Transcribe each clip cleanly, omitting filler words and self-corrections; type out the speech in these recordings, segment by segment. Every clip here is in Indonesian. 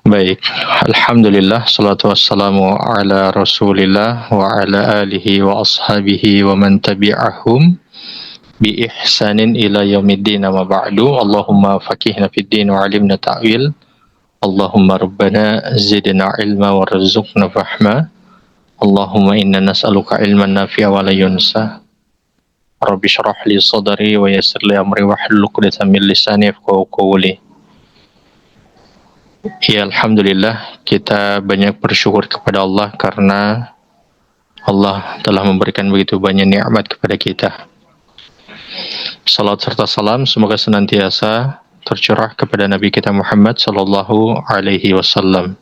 Baik, Alhamdulillah, salatu wassalamu ala rasulillah wa ala alihi wa ashabihi wa man tabi'ahum bi ihsanin ila yaumiddin wa ba'du. Allahumma faqihna fid din wa alimna ta'wil. Allahumma rabbana zidna ilma wa rizukna fahma. Allahumma inna nas'aluka ilman nafi'a wa la yunsa. Rabbi syrah li sadri wa yassir li amri wa hlul 'uqdatam min lisani yafqahu qawli. Ya, Alhamdulillah, kita banyak bersyukur kepada Allah karena Allah telah memberikan begitu banyak nikmat kepada kita. Salat serta salam semoga senantiasa tercurah kepada Nabi kita Muhammad sallallahu alaihi wasallam.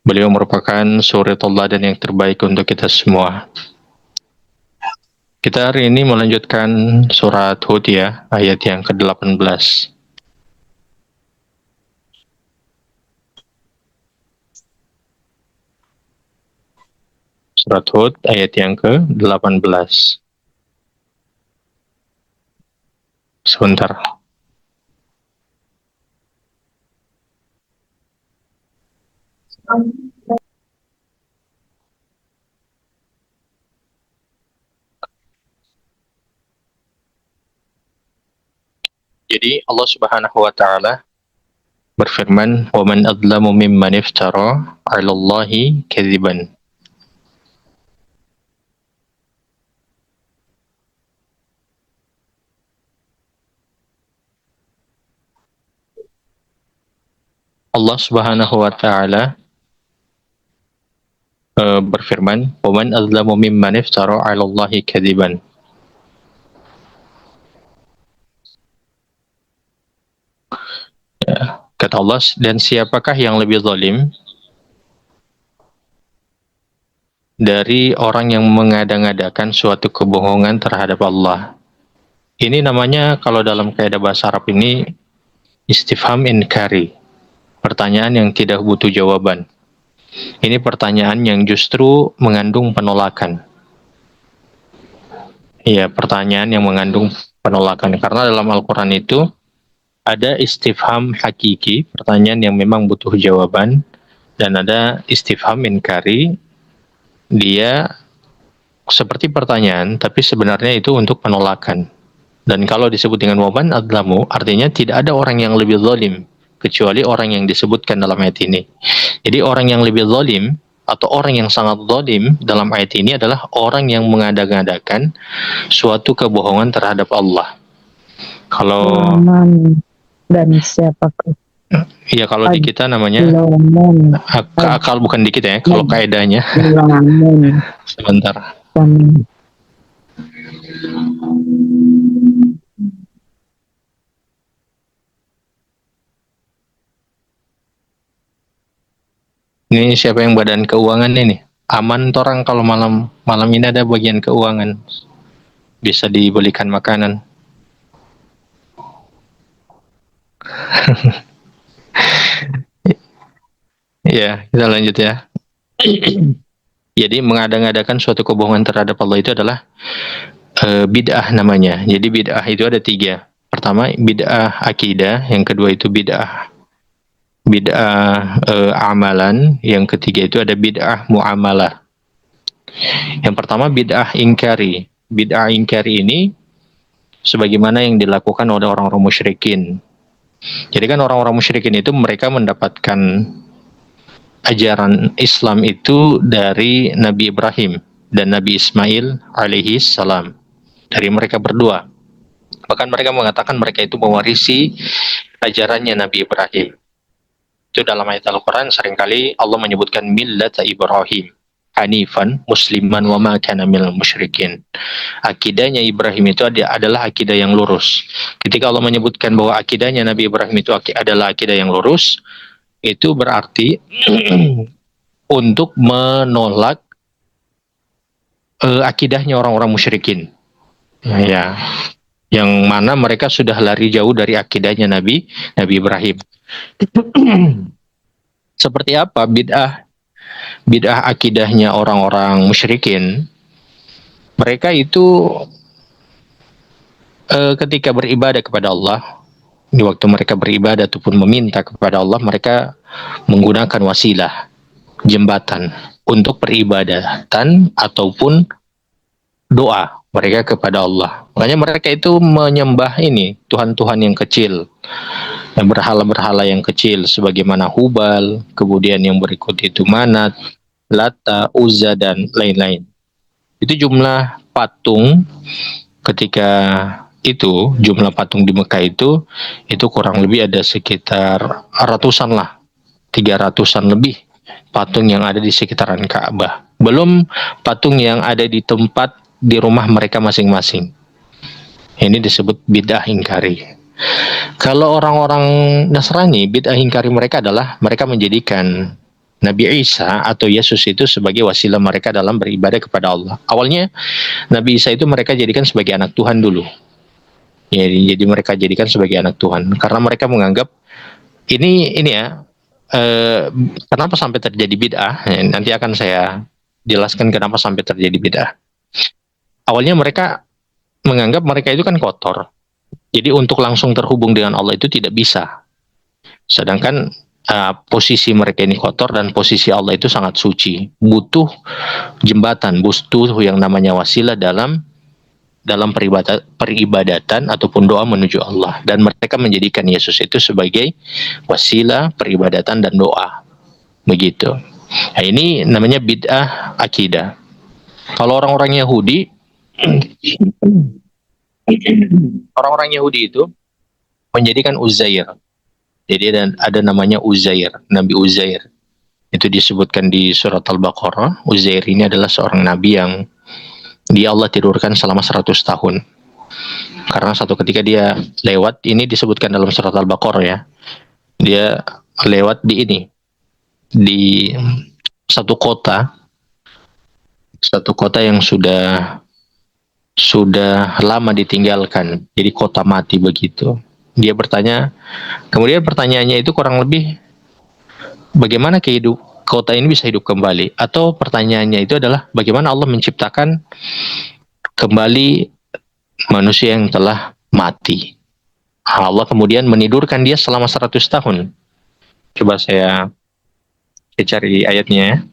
Beliau merupakan suri tauladan yang terbaik untuk kita semua. Kita hari ini melanjutkan surat Hud ya, ayat yang ke-18. Surat Hud ayat yang ke-18. Sebentar. Jadi Allah Subhanahu wa taala berfirman, "Wa man adlamu mimman iftara 'ala Allahi kadziban." Allah Subhanahu wa taala berfirman, "Wa man azlamu mimman iftara 'ala Allahi kadziban." Ya, kata Allah, dan siapakah yang lebih zalim dari orang yang mengada-ngadakan suatu kebohongan terhadap Allah. Ini namanya kalau dalam kaidah bahasa Arab ini istifham inkari. Pertanyaan yang tidak butuh jawaban. Ini pertanyaan yang justru mengandung penolakan. Iya, pertanyaan yang mengandung penolakan. Karena dalam Al-Quran itu ada istifham hakiki, pertanyaan yang memang butuh jawaban, dan ada istifham inkari, dia seperti pertanyaan, tapi sebenarnya itu untuk penolakan. Dan kalau disebut dengan waman adlamu, artinya tidak ada orang yang lebih zalim kecuali orang yang disebutkan dalam ayat ini. Jadi orang yang lebih zalim atau orang yang sangat zalim dalam ayat ini adalah orang yang mengada-ngadakan suatu kebohongan terhadap Allah. Kalau dan siapakah? Ya kalau di kita namanya akal, bukan di kita ya. Kalau kaidahnya. Sebentar. Ini siapa yang badan keuangan ini? Aman torang kalau malam ini ada bagian keuangan. Bisa dibelikan makanan. Ya, kita lanjut ya. Jadi mengada-ngadakan suatu kebohongan terhadap Allah itu adalah bid'ah namanya. Jadi bid'ah itu ada 3. Pertama bid'ah akidah, yang kedua itu bid'ah amalan, yang ketiga itu ada bid'ah muamalah. Yang pertama bid'ah ingkari. Bid'ah ingkari ini sebagaimana yang dilakukan oleh orang-orang musyrikin. Jadi kan orang-orang musyrikin itu mereka mendapatkan ajaran Islam itu dari Nabi Ibrahim dan Nabi Ismail alaihi salam. Dari mereka berdua. Bahkan mereka mengatakan mereka itu mewarisi ajarannya Nabi Ibrahim. Itu dalam ayat Al-Quran seringkali Allah menyebutkan millata Ibrahim hanifan musliman wa ma kana minal musyrikin. Akidahnya Ibrahim itu adalah akidah yang lurus. Ketika Allah menyebutkan bahwa akidahnya Nabi Ibrahim itu adalah akidah yang lurus, itu berarti untuk menolak akidahnya orang-orang musyrikin. Ya, yang mana mereka sudah lari jauh dari akidahnya Nabi Ibrahim. Seperti apa bid'ah akidahnya orang-orang musyrikin? Mereka itu ketika beribadah kepada Allah, Di waktu mereka beribadah ataupun meminta kepada Allah, mereka menggunakan wasilah, jembatan untuk peribadatan ataupun doa mereka kepada Allah. Makanya mereka itu menyembah ini Tuhan-Tuhan yang kecil, berhala-berhala yang kecil sebagaimana Hubal, kemudian yang berikut itu Manat, Lata, Uzza dan lain-lain. Itu jumlah patung ketika itu, jumlah patung di Mekah itu kurang lebih ada sekitar ratusan lah, 300-an lebih patung yang ada di sekitaran Ka'bah. Belum patung yang ada di tempat di rumah mereka masing-masing. Ini disebut bid'ah ingkari. Kalau orang-orang Nasrani, bid'ah ingkari mereka adalah mereka menjadikan Nabi Isa atau Yesus itu sebagai wasilah mereka dalam beribadah kepada Allah. Awalnya Nabi Isa itu mereka jadikan sebagai anak Tuhan dulu. Jadi mereka jadikan sebagai anak Tuhan karena mereka menganggap ini ya, kenapa sampai terjadi bid'ah? Nanti akan saya jelaskan kenapa sampai terjadi bid'ah. Awalnya mereka menganggap mereka itu kan kotor. Jadi untuk langsung terhubung dengan Allah itu tidak bisa. Sedangkan posisi mereka ini kotor dan posisi Allah itu sangat suci. Butuh jembatan, butuh yang namanya wasilah dalam peribadatan ataupun doa menuju Allah. Dan mereka menjadikan Yesus itu sebagai wasilah peribadatan dan doa. Begitu. Nah, ini namanya bid'ah akidah. Kalau orang-orang Yahudi, orang-orang Yahudi itu menjadikan Uzair. Jadi ada namanya Uzair, Nabi Uzair. Itu disebutkan di surat Al-Baqarah. Uzair ini adalah seorang nabi yang dia Allah tidurkan selama 100 tahun. Karena satu ketika dia lewat, ini disebutkan dalam surat Al-Baqarah ya. Dia lewat di satu kota yang sudah lama ditinggalkan. Jadi kota mati begitu. Dia bertanya, kemudian pertanyaannya itu kurang lebih bagaimana kota ini bisa hidup kembali, atau pertanyaannya itu adalah bagaimana Allah menciptakan kembali manusia yang telah mati. Allah kemudian menidurkan dia selama 100 tahun. Coba saya cari ayatnya ya.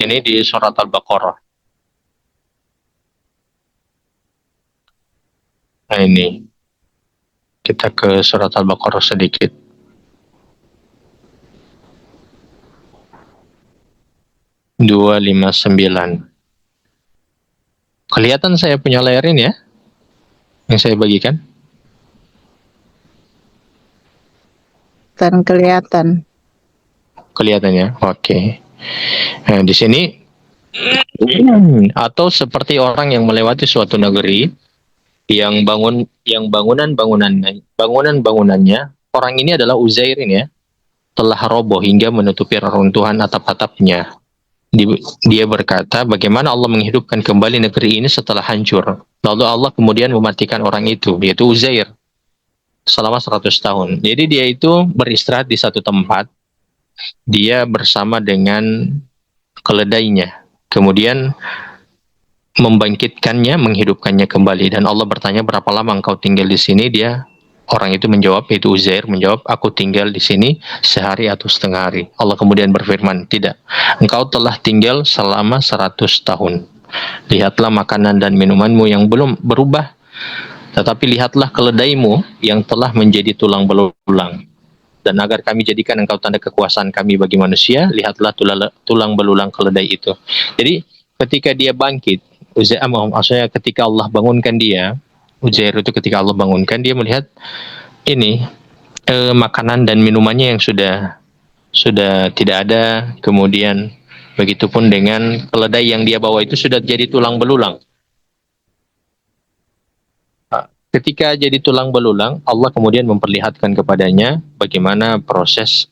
Ini di surat Al-Baqarah. Nah ini, kita ke surat Al-Baqarah sedikit. Kelihatan saya punya layar ini ya, yang saya bagikan? Kelihatan. Kelihatan ya, oke. Nah, di sini atau seperti orang yang melewati suatu negeri yang bangunannya orang ini adalah Uzair ini ya, telah roboh hingga menutupi reruntuhan atap-atapnya. Dia berkata, bagaimana Allah menghidupkan kembali negeri ini setelah hancur. Lalu Allah kemudian mematikan orang itu, yaitu Uzair, selama 100 tahun. Jadi dia itu beristirahat di satu tempat, dia bersama dengan keledainya. Kemudian membangkitkannya, menghidupkannya kembali. Dan Allah bertanya, berapa lama engkau tinggal di sini? Orang itu menjawab, yaitu Uzair menjawab, aku tinggal di sini sehari atau setengah hari. Allah kemudian berfirman, tidak, engkau telah tinggal selama 100 tahun. Lihatlah makanan dan minumanmu yang belum berubah, tetapi lihatlah keledaimu yang telah menjadi tulang belulang. Dan agar kami jadikan engkau tanda kekuasaan kami bagi manusia, lihatlah tulang belulang keledai itu. Jadi ketika dia bangkit, maksudnya ketika Allah bangunkan dia, Uzair itu ketika Allah bangunkan, dia melihat ini makanan dan minumannya yang sudah tidak ada. Kemudian begitupun dengan keledai yang dia bawa itu sudah jadi tulang belulang. Ketika jadi tulang belulang, Allah kemudian memperlihatkan kepadanya bagaimana proses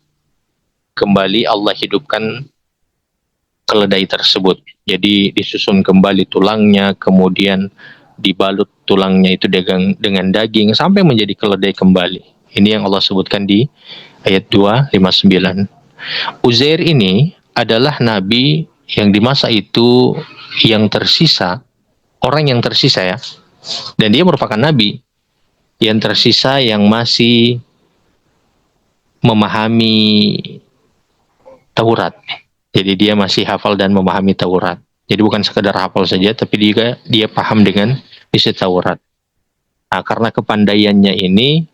kembali Allah hidupkan keledai tersebut. Jadi disusun kembali tulangnya, kemudian dibalut tulangnya itu dengan daging sampai menjadi keledai kembali. Ini yang Allah sebutkan di ayat 259. Uzair ini adalah nabi yang di masa itu yang tersisa, orang yang tersisa ya, dan dia merupakan nabi yang tersisa yang masih memahami Taurat. Jadi dia masih hafal dan memahami Taurat. Jadi bukan sekedar hafal saja, tapi dia paham dengan isi Taurat. Nah, karena kepandaiannya ini,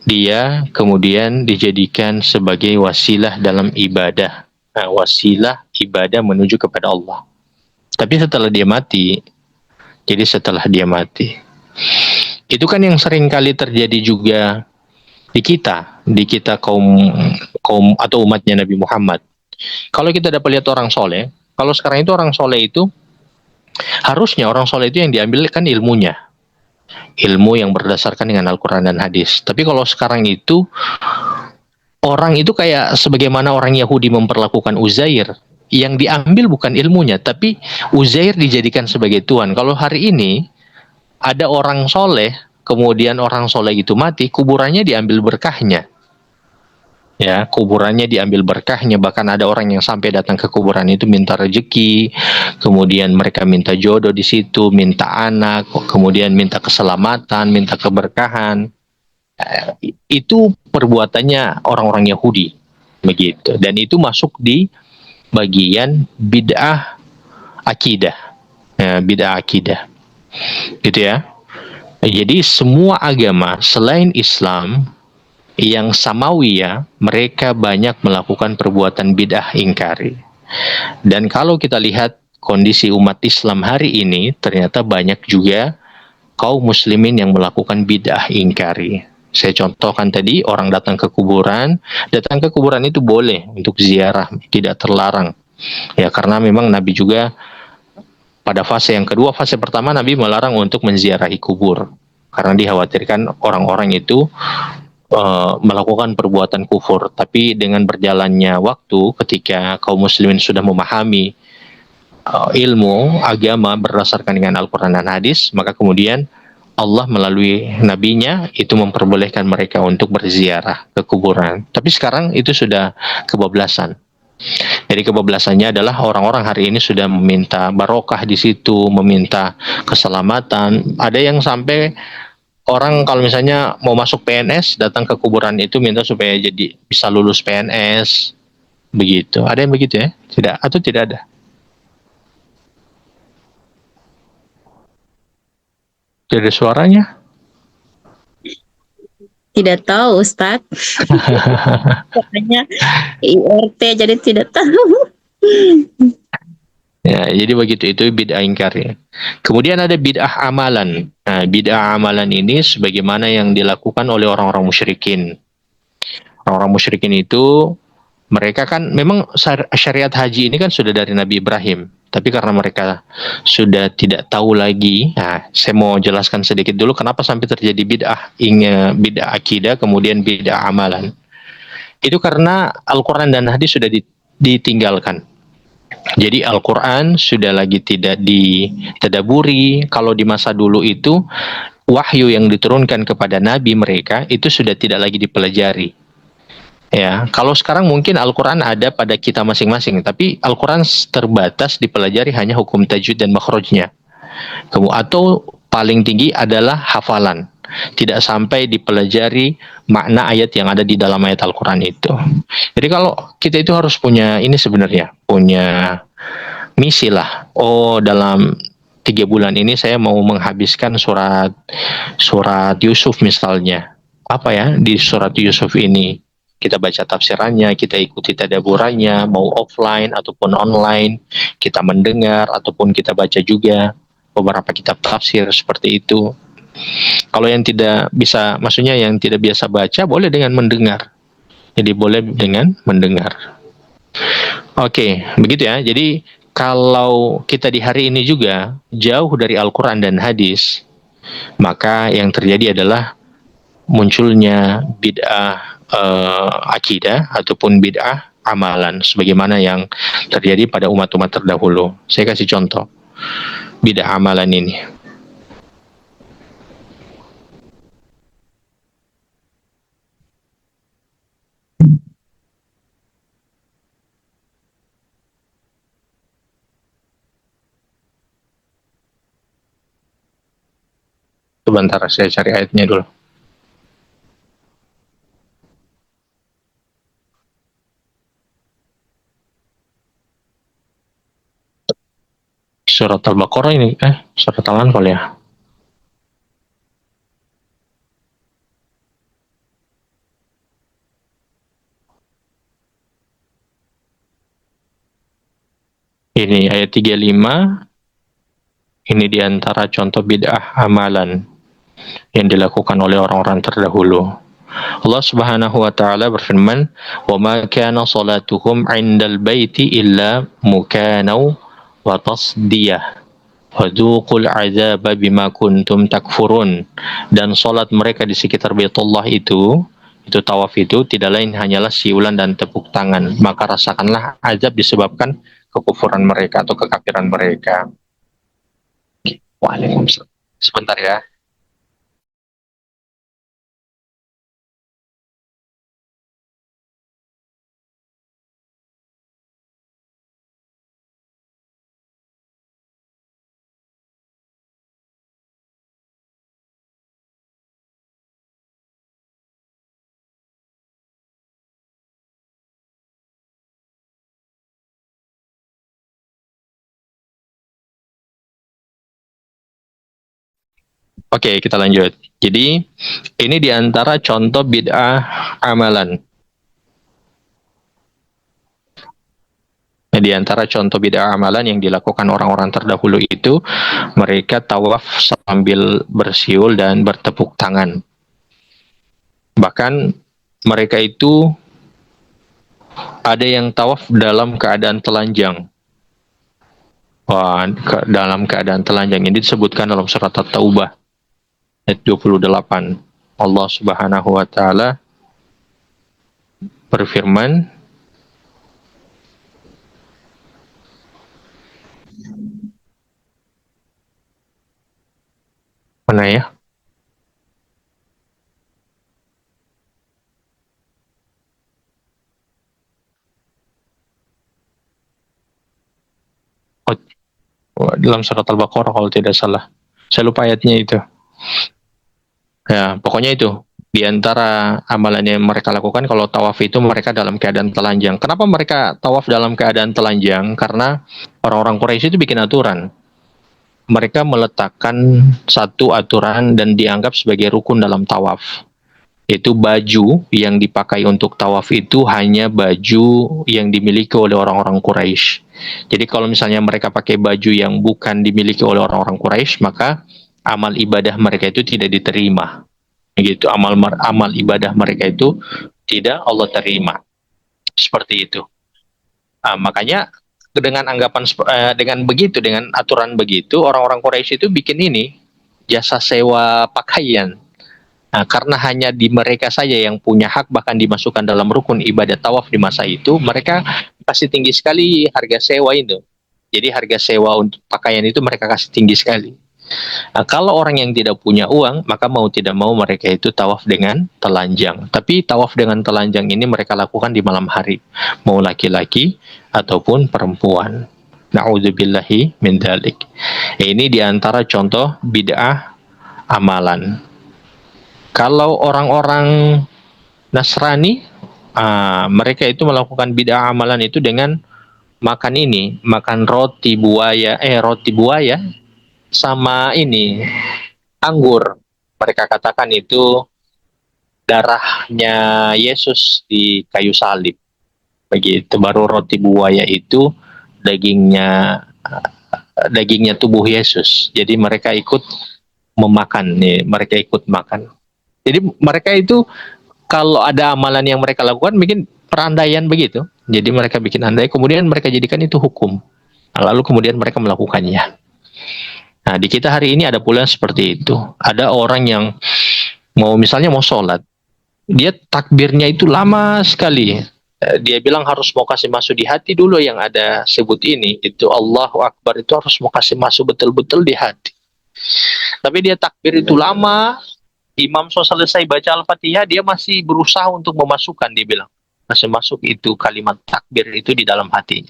dia kemudian dijadikan sebagai wasilah dalam ibadah. Nah, wasilah ibadah menuju kepada Allah. Tapi setelah dia mati, itu kan yang sering kali terjadi juga di kita kaum kaum atau umatnya Nabi Muhammad. Kalau kita dapat lihat orang soleh, kalau sekarang itu orang soleh itu harusnya orang soleh itu yang diambil kan ilmunya, ilmu yang berdasarkan dengan Al-Quran dan hadis. Tapi kalau sekarang itu orang itu kayak sebagaimana orang Yahudi memperlakukan Uzair, yang diambil bukan ilmunya, tapi Uzair dijadikan sebagai Tuhan. Kalau hari ini ada orang soleh, kemudian orang soleh itu mati, kuburannya diambil berkahnya. Ya, kuburannya diambil berkahnya, bahkan ada orang yang sampai datang ke kuburan itu minta rezeki, kemudian mereka minta jodoh di situ, minta anak, kemudian minta keselamatan, minta keberkahan. Itu perbuatannya orang-orang Yahudi begitu, dan itu masuk di bagian bid'ah akidah, ya, bid'ah akidah gitu ya. Jadi semua agama selain Islam yang samawiyah, mereka banyak melakukan perbuatan bid'ah ingkari. Dan kalau kita lihat kondisi umat Islam hari ini, ternyata banyak juga kaum muslimin yang melakukan bid'ah ingkari. Saya contohkan tadi, orang datang ke kuburan itu boleh untuk ziarah, tidak terlarang. Ya, karena memang Nabi juga pada fase yang kedua, fase pertama Nabi melarang untuk menziarahi kubur. Karena dikhawatirkan orang-orang itu melakukan perbuatan kufur. Tapi dengan berjalannya waktu, ketika kaum muslimin sudah memahami ilmu agama berdasarkan dengan Al-Quran dan hadis, maka kemudian Allah melalui nabinya itu memperbolehkan mereka untuk berziarah ke kuburan. Tapi sekarang itu sudah kebablasan. Jadi kebablasannya adalah orang-orang hari ini sudah meminta barokah di situ, meminta keselamatan. Ada yang sampai orang kalau misalnya mau masuk PNS datang ke kuburan itu minta supaya jadi bisa lulus PNS begitu. Ada yang begitu ya? Tidak atau tidak ada? Tidak ada suaranya. Tidak tahu, Ustadz. Katanya IRT, jadi tidak tahu. Ya, jadi begitu, itu bid'ah ingkar ya. Kemudian ada bid'ah amalan. Nah, bid'ah amalan ini sebagaimana yang dilakukan oleh orang-orang musyrikin. Orang-orang musyrikin itu mereka kan memang syariat haji ini kan sudah dari Nabi Ibrahim. Tapi karena mereka sudah tidak tahu lagi, nah, saya mau jelaskan sedikit dulu kenapa sampai terjadi bid'ah akidah, kemudian bid'ah amalan. Itu karena Al-Quran dan hadis sudah ditinggalkan. Jadi Al-Quran sudah lagi tidak ditadaburi. Kalau di masa dulu itu wahyu yang diturunkan kepada nabi mereka itu sudah tidak lagi dipelajari. Ya, kalau sekarang mungkin Al-Quran ada pada kita masing-masing, tapi Al-Quran terbatas dipelajari hanya hukum tajwid dan makhrajnya. Atau paling tinggi adalah hafalan. Tidak sampai dipelajari makna ayat yang ada di dalam ayat Al-Quran itu. Jadi kalau kita itu harus punya ini sebenarnya, punya misi lah. Oh, dalam 3 bulan ini saya mau menghabiskan surat Yusuf misalnya. Apa ya di surat Yusuf ini? Kita baca tafsirannya, kita ikuti tadaburannya, mau offline ataupun online, kita mendengar ataupun kita baca juga beberapa kitab tafsir seperti itu. Kalau yang tidak bisa, maksudnya yang tidak biasa baca, boleh dengan mendengar. Jadi boleh dengan mendengar. Oke, begitu ya. Jadi kalau kita di hari ini juga jauh dari Al-Quran dan hadis, maka yang terjadi adalah munculnya bid'ah akidah ataupun bid'ah amalan sebagaimana yang terjadi pada umat-umat terdahulu. Saya kasih contoh bid'ah amalan ini. Sebentar, saya cari ayatnya dulu. Surat Al-Baqarah ini, surat Al-Anfal ya. Ini ayat 35, ini diantara contoh bid'ah amalan yang dilakukan oleh orang-orang terdahulu. Allah Subhanahu wa taala berfirman, "Wa ma kana salatuhum 'indal baiti illa mukanau wa tasdiyah. Fadzuqul 'adzaba bima kuntum takfurun." Dan salat mereka di sekitar Baitullah itu tawaf itu tidak lain hanyalah siulan dan tepuk tangan. Maka rasakanlah azab disebabkan kekufuran mereka atau kekafiran mereka. Waalaikumsalam. Sebentar ya. Oke, kita lanjut. Jadi, ini diantara contoh bid'ah amalan. Di antara contoh bid'ah amalan yang dilakukan orang-orang terdahulu itu, mereka tawaf sambil bersiul dan bertepuk tangan. Bahkan mereka itu ada yang tawaf dalam keadaan telanjang. Dalam keadaan telanjang ini disebutkan dalam surat At-Taubah ayat 28. Allah Subhanahu wa taala berfirman, mana ya? Dalam surat Al-Baqarah kalau tidak salah. Saya lupa ayatnya itu. Ya, pokoknya itu. Di antara amalan yang mereka lakukan kalau tawaf itu mereka dalam keadaan telanjang. Kenapa mereka tawaf dalam keadaan telanjang? Karena orang-orang Quraisy itu bikin aturan. Mereka meletakkan satu aturan dan dianggap sebagai rukun dalam tawaf. Itu baju yang dipakai untuk tawaf itu hanya baju yang dimiliki oleh orang-orang Quraisy. Jadi kalau misalnya mereka pakai baju yang bukan dimiliki oleh orang-orang Quraisy, maka amal ibadah mereka itu tidak diterima. Gitu, amal ibadah mereka itu tidak Allah terima. Seperti itu. Makanya dengan begitu, dengan aturan begitu, orang-orang Quraisy itu bikin ini jasa sewa pakaian. Nah, karena hanya di mereka saja yang punya hak bahkan dimasukkan dalam rukun ibadah tawaf di masa itu, mereka kasih tinggi sekali harga sewa itu. Jadi harga sewa untuk pakaian itu mereka kasih tinggi sekali. Nah, kalau orang yang tidak punya uang, maka mau tidak mau mereka itu tawaf dengan telanjang. Tapi tawaf dengan telanjang ini mereka lakukan di malam hari, mau laki-laki ataupun perempuan. Na'udzubillahi min dzalik. Ini diantara contoh bid'ah amalan. Kalau orang-orang Nasrani, mereka itu melakukan bid'ah amalan itu dengan makan roti buaya sama ini anggur. Mereka katakan itu darahnya Yesus di kayu salib. Begitu, baru roti buaya itu dagingnya tubuh Yesus. Jadi mereka ikut mereka ikut makan. Jadi mereka itu kalau ada amalan yang mereka lakukan bikin perandaian begitu. Jadi mereka bikin andai, kemudian mereka jadikan itu hukum. Lalu kemudian mereka melakukannya. Nah, di kita hari ini ada pula seperti itu. Ada orang yang misalnya mau sholat, dia takbirnya itu lama sekali. Dia bilang harus mau kasih masuk di hati dulu yang ada sebut ini. Itu Allahu Akbar itu harus mau kasih masuk betul-betul di hati. Tapi dia takbir itu lama, imam selesai baca Al-Fatihah, dia masih berusaha untuk memasukkan, dia bilang. Masih masuk itu kalimat takbir itu di dalam hatinya.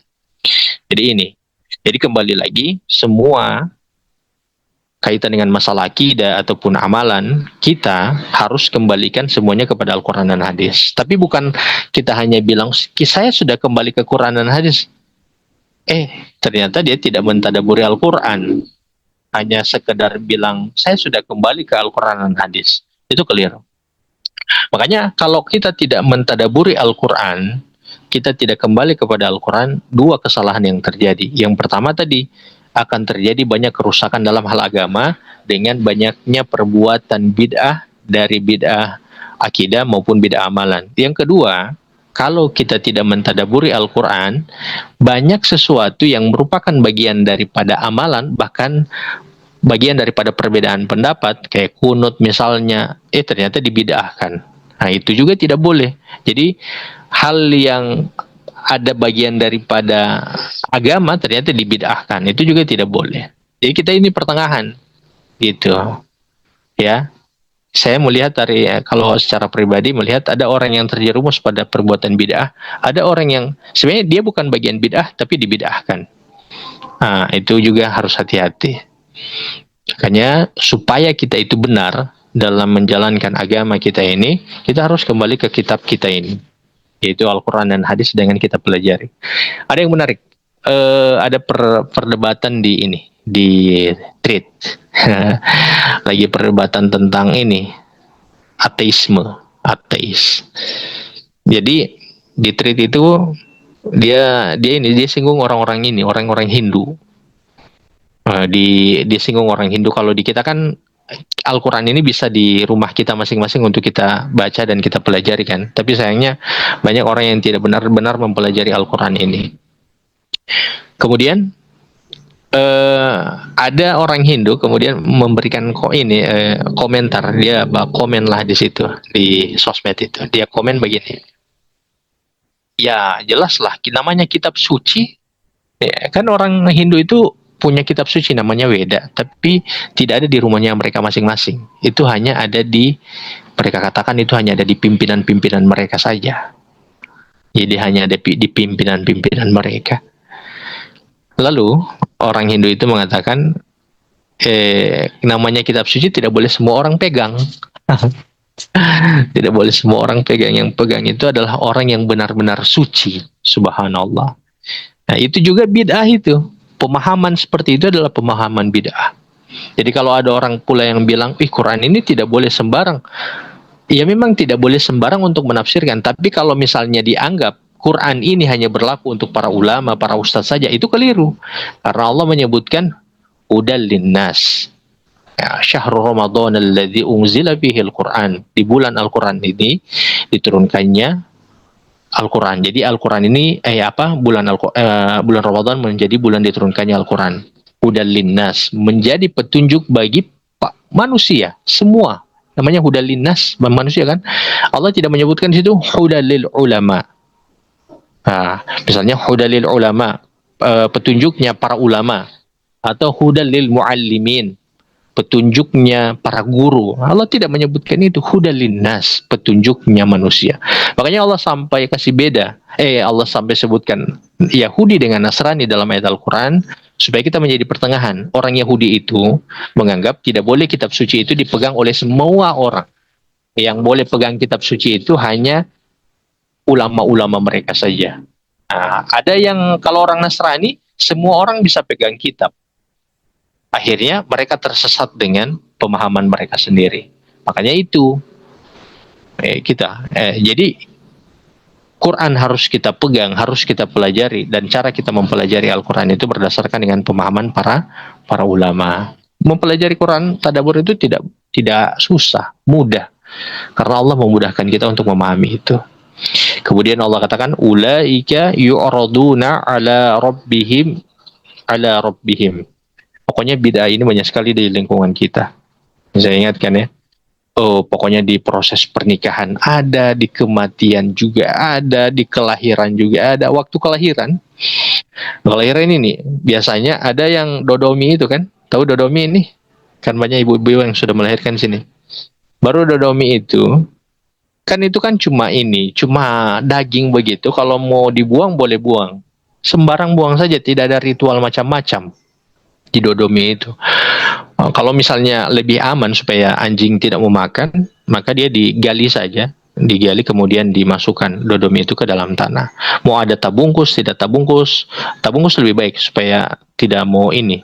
Jadi kembali lagi, semua kaitan dengan masalah akidah ataupun amalan, kita harus kembalikan semuanya kepada Al-Quran dan hadis. Tapi bukan kita hanya bilang, saya sudah kembali ke Quran dan hadis. Ternyata dia tidak mentadaburi Al-Quran. Hanya sekedar bilang, saya sudah kembali ke Al-Quran dan hadis. Itu keliru. Makanya kalau kita tidak mentadaburi Al-Quran, kita tidak kembali kepada Al-Quran, dua kesalahan yang terjadi. Yang pertama tadi, akan terjadi banyak kerusakan dalam hal agama dengan banyaknya perbuatan bid'ah dari bid'ah akidah maupun bid'ah amalan. Yang kedua, kalau kita tidak mentadaburi Al-Quran, banyak sesuatu yang merupakan bagian daripada amalan, bahkan bagian daripada perbedaan pendapat, kayak kunut misalnya, ternyata dibid'ahkan. Nah, itu juga tidak boleh. Jadi, hal yang ada bagian daripada agama ternyata dibid'ahkan, itu juga tidak boleh. Jadi kita ini pertengahan, gitu. Ya, saya melihat kalau secara pribadi melihat ada orang yang terjerumus pada perbuatan bid'ah, ada orang yang sebenarnya dia bukan bagian bid'ah tapi dibid'ahkan. Nah, itu juga harus hati-hati. Makanya supaya kita itu benar dalam menjalankan agama kita ini, kita harus kembali ke kitab kita ini, yaitu Al-Quran dan hadis dengan kita pelajari. Ada yang menarik, ada perdebatan di tweet. Lagi perdebatan tentang ateis. Jadi di tweet itu dia singgung orang-orang Hindu. Dia singgung orang Hindu. Kalau di kita kan Al-Quran ini bisa di rumah kita masing-masing untuk kita baca dan kita pelajari kan. Tapi sayangnya banyak orang yang tidak benar-benar mempelajari Al-Quran ini. Kemudian ada orang Hindu kemudian memberikan komentar. Dia komen lah di situ, di sosmed itu. Dia komen begini. Ya jelas lah, namanya kitab suci. Ya, kan orang Hindu itu punya kitab suci namanya Weda, tapi tidak ada di rumahnya mereka masing-masing. Itu hanya ada mereka katakan itu hanya ada di pimpinan-pimpinan mereka saja. Jadi hanya ada di pimpinan-pimpinan mereka. Lalu orang Hindu itu mengatakan, namanya kitab suci tidak boleh semua orang pegang. Tidak boleh semua orang pegang. Yang pegang itu adalah orang yang benar-benar suci. Subhanallah. Nah, itu juga bid'ah itu. Pemahaman seperti itu adalah pemahaman bid'ah. Jadi kalau ada orang pula yang bilang, Quran ini tidak boleh sembarang. Ya memang tidak boleh sembarang untuk menafsirkan. Tapi kalau misalnya dianggap Quran ini hanya berlaku untuk para ulama, para ustadz saja, itu keliru. Karena Allah menyebutkan, Hudal linnas. Ya, syahrul Ramadan alladzi unzila fihi al-Quran. Di bulan Al-Quran ini diturunkannya Al-Quran. Jadi Al-Quran ini bulan Ramadan menjadi bulan diturunkannya Al-Quran. Hudal linnas, menjadi petunjuk bagi manusia semua. Namanya hudal linnas, manusia kan. Allah tidak menyebutkan di situ hudal lil ulama. Misalnya hudal lil ulama, petunjuknya para ulama, atau hudal lil muallimin, petunjuknya para guru. Allah tidak menyebutkan itu. Hudal linnas, petunjuknya manusia. Makanya Allah sampai kasih beda. Allah sampai sebutkan Yahudi dengan Nasrani dalam ayat Al-Quran supaya kita menjadi pertengahan. Orang Yahudi itu menganggap tidak boleh kitab suci itu dipegang oleh semua orang. Yang boleh pegang kitab suci itu hanya ulama-ulama mereka saja. Ada yang kalau orang Nasrani semua orang bisa pegang kitab. Akhirnya mereka tersesat dengan pemahaman mereka sendiri. Makanya itu jadi Quran harus kita pegang, harus kita pelajari, dan cara kita mempelajari Al-Quran itu berdasarkan dengan pemahaman para ulama. Mempelajari Quran tadabbur itu tidak susah, mudah. Karena Allah memudahkan kita untuk memahami itu. Kemudian Allah katakan, ulaika yu'raduna ala rabbihim. Pokoknya bid'ah ini banyak sekali di lingkungan kita. Saya ingatkan ya. Pokoknya di proses pernikahan ada, di kematian juga ada, di kelahiran juga ada. Waktu kelahiran ini biasanya ada yang dodomi itu kan. Tahu dodomi ini? Kan banyak ibu-ibu yang sudah melahirkan sini. Baru dodomi itu kan cuma daging begitu. Kalau mau dibuang boleh buang. Sembarang buang saja, tidak ada ritual macam-macam di dodomi itu. Kalau misalnya lebih aman supaya anjing tidak mau makan, maka dia digali saja, digali kemudian dimasukkan dodomi itu ke dalam tanah. Mau ada tabungkus, tidak tabungkus, tabungkus lebih baik supaya tidak mau ini.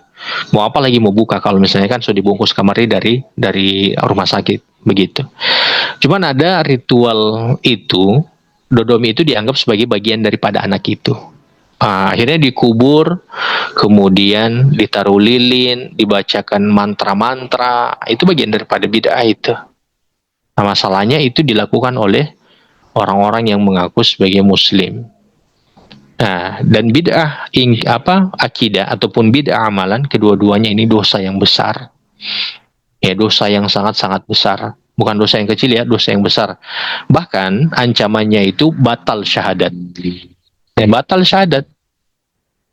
Mau apa lagi mau buka kalau misalnya kan sudah dibungkus kamarnya dari rumah sakit begitu. Cuman ada ritual itu, dodomi itu dianggap sebagai bagian daripada anak itu. Akhirnya dikubur, kemudian ditaruh lilin, dibacakan mantra-mantra, itu bagian daripada bid'ah itu. Nah, masalahnya itu dilakukan oleh orang-orang yang mengaku sebagai muslim. Nah, dan bid'ah akidah ataupun bid'ah amalan, kedua-duanya ini dosa yang besar. Ya, dosa yang sangat-sangat besar. Bukan dosa yang kecil ya, dosa yang besar. Bahkan ancamannya itu batal syahadat. Ya, batal syahadat.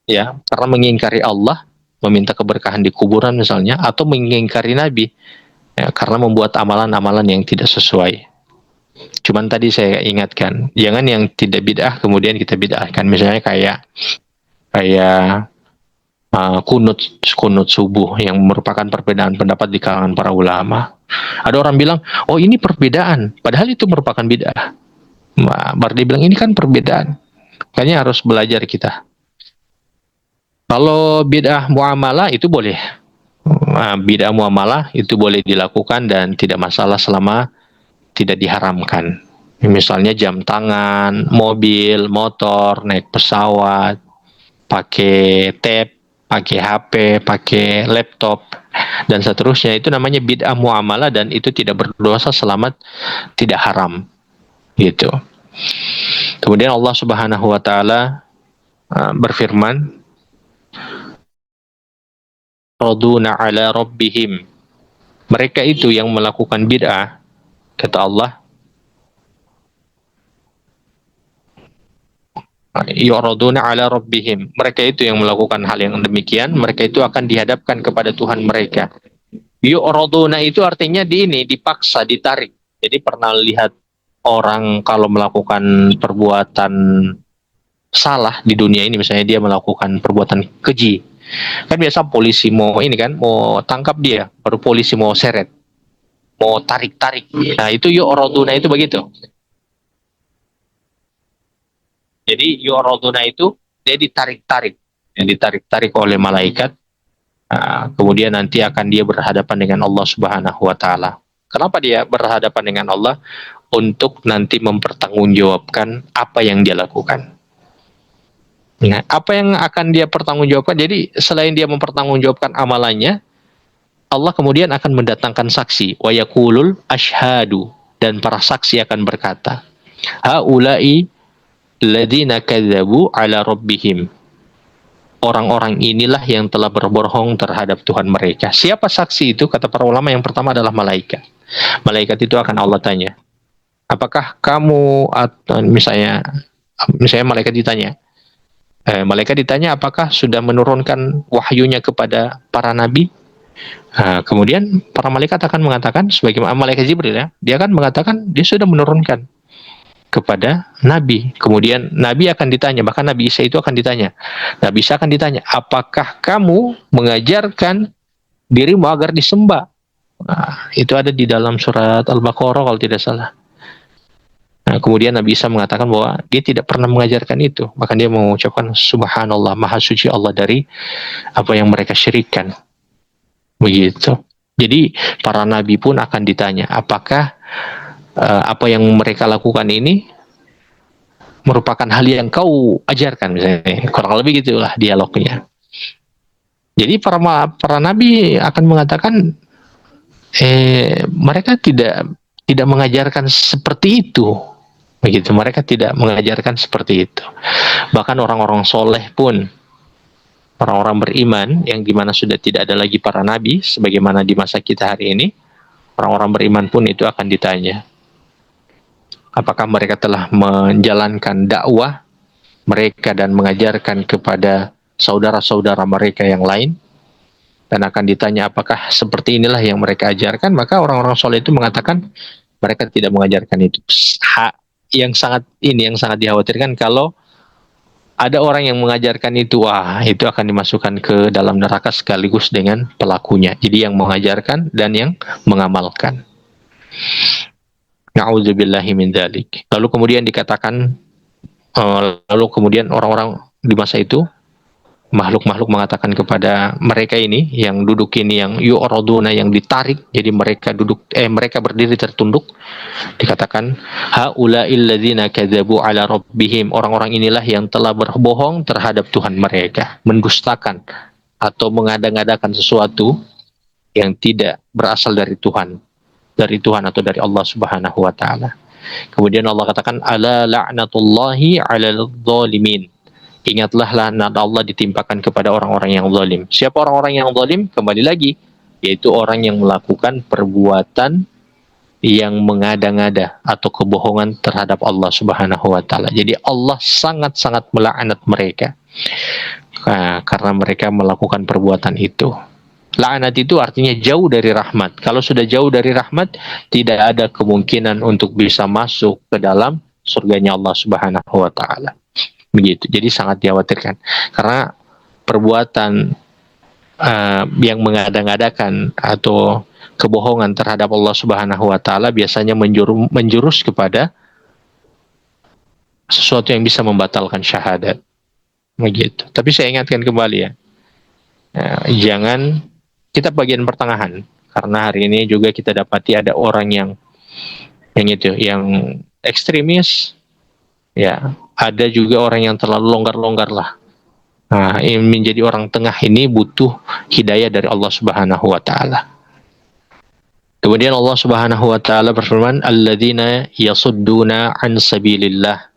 Ya, karena mengingkari Allah, meminta keberkahan di kuburan misalnya, atau mengingkari Nabi, ya, karena membuat amalan-amalan yang tidak sesuai. Cuman tadi saya ingatkan, jangan yang tidak bid'ah kemudian kita bid'ahkan, misalnya kayak kunut subuh yang merupakan perbedaan pendapat di kalangan para ulama. Ada orang bilang, oh ini perbedaan, padahal itu merupakan bid'ah. Bardi bilang ini kan perbedaan, makanya harus belajar kita. Kalau bid'ah muamalah itu boleh. Bid'ah muamalah itu boleh dilakukan dan tidak masalah selama tidak diharamkan. Misalnya jam tangan, mobil, motor, naik pesawat, pakai tab, pakai HP, pakai laptop, dan seterusnya. Itu namanya bid'ah muamalah dan itu tidak berdosa selama tidak haram. Gitu. Kemudian Allah Subhanahu wa taala berfirman, raduna ala rabbihim, mereka itu yang melakukan bid'ah, kata Allah, yuraduna ala rabbihim, mereka itu yang melakukan hal yang demikian, mereka itu akan dihadapkan kepada Tuhan mereka. Yuraduna itu artinya dipaksa, ditarik. Jadi pernah lihat orang kalau melakukan perbuatan salah di dunia ini, misalnya dia melakukan perbuatan keji, kan biasa polisi mau tangkap dia, baru polisi mau seret, mau tarik-tarik. Nah, itu yu'raduna itu begitu. Jadi yu'raduna itu dia ditarik-tarik, oleh malaikat. Kemudian nanti akan dia berhadapan dengan Allah Subhanahu wa taala. Kenapa dia berhadapan dengan Allah? Untuk nanti mempertanggungjawabkan apa yang dia lakukan. Nah, apa yang akan dia pertanggungjawabkan? Jadi selain dia mempertanggungjawabkan amalannya, Allah kemudian akan mendatangkan saksi. Wa yaqulul asyhadu, dan para saksi akan berkata, haula'i ladzina kadzabu ala rabbihim. Orang-orang inilah yang telah berbohong terhadap Tuhan mereka. Siapa saksi itu? Kata para ulama, yang pertama adalah malaikat. Malaikat itu akan Allah tanya, apakah kamu, atau misalnya malaikat ditanya apakah sudah menurunkan wahyunya kepada para nabi? Kemudian para malaikat akan mengatakan, sebagai malaikat Jibril ya, dia akan mengatakan dia sudah menurunkan kepada nabi. Kemudian nabi akan ditanya, bahkan Nabi Isa itu akan ditanya. Nabi Isa akan ditanya, apakah kamu mengajarkan dirimu agar disembah? Itu ada di dalam surat Al-Baqarah kalau tidak salah. Kemudian Nabi Isa mengatakan bahwa dia tidak pernah mengajarkan itu. Bahkan dia mengucapkan subhanallah, maha suci Allah dari apa yang mereka syirikkan. Begitu. Jadi para nabi pun akan ditanya, apakah apa yang mereka lakukan ini merupakan hal yang kau ajarkan, misalnya. Kurang lebih gitulah dialognya. Jadi para nabi akan mengatakan, mereka tidak mengajarkan seperti itu. Begitu, mereka tidak mengajarkan seperti itu. Bahkan orang-orang soleh pun, orang-orang beriman yang dimana sudah tidak ada lagi para nabi, sebagaimana di masa kita hari ini, orang-orang beriman pun itu akan ditanya, apakah mereka telah menjalankan dakwah mereka dan mengajarkan kepada saudara-saudara mereka yang lain, dan akan ditanya apakah seperti inilah yang mereka ajarkan. Maka orang-orang soleh itu mengatakan mereka tidak mengajarkan itu. Yang sangat dikhawatirkan kalau ada orang yang mengajarkan itu, wah itu akan dimasukkan ke dalam neraka sekaligus dengan pelakunya. Jadi yang mengajarkan dan yang mengamalkan. Na'udzubillahi min dzalik. Lalu kemudian dikatakan, lalu kemudian orang-orang di masa itu, makhluk-makhluk mengatakan kepada mereka ini yang duduk ini, yang yu'raduna, yang ditarik, jadi mereka mereka berdiri tertunduk, dikatakan haula'il ladzina kadzabu ala rabbihim, orang-orang inilah yang telah berbohong terhadap Tuhan mereka, mendustakan atau mengada-ngadakan sesuatu yang tidak berasal dari Tuhan atau dari Allah Subhanahu wa taala. Kemudian Allah katakan ala la'natullahi 'alal zalimin. Ingatlah laknat Allah ditimpakan kepada orang-orang yang zalim. Siapa orang-orang yang zalim? Kembali lagi, yaitu orang yang melakukan perbuatan yang mengada-ngada atau kebohongan terhadap Allah Subhanahu wa taala. Jadi Allah sangat-sangat melaknat mereka. Karena mereka melakukan perbuatan itu. Laknat itu artinya jauh dari rahmat. Kalau sudah jauh dari rahmat, tidak ada kemungkinan untuk bisa masuk ke dalam surganya Allah Subhanahu wa taala. Begitu. Jadi sangat dikhawatirkan karena perbuatan yang mengada-ngadakan atau kebohongan terhadap Allah Subhanahu wa taala biasanya menjurus kepada sesuatu yang bisa membatalkan syahadat. Begitu. Tapi saya ingatkan kembali ya. Jangan kita bagian pertengahan, karena hari ini juga kita dapati ada orang yang ekstremis. Ya, ada juga orang yang terlalu longgar-longgar lah. Nah, menjadi orang tengah ini butuh hidayah dari Allah Subhanahu wa taala. Kemudian Allah Subhanahu wa taala berfirman, alladzina yasudduna an sabilillah,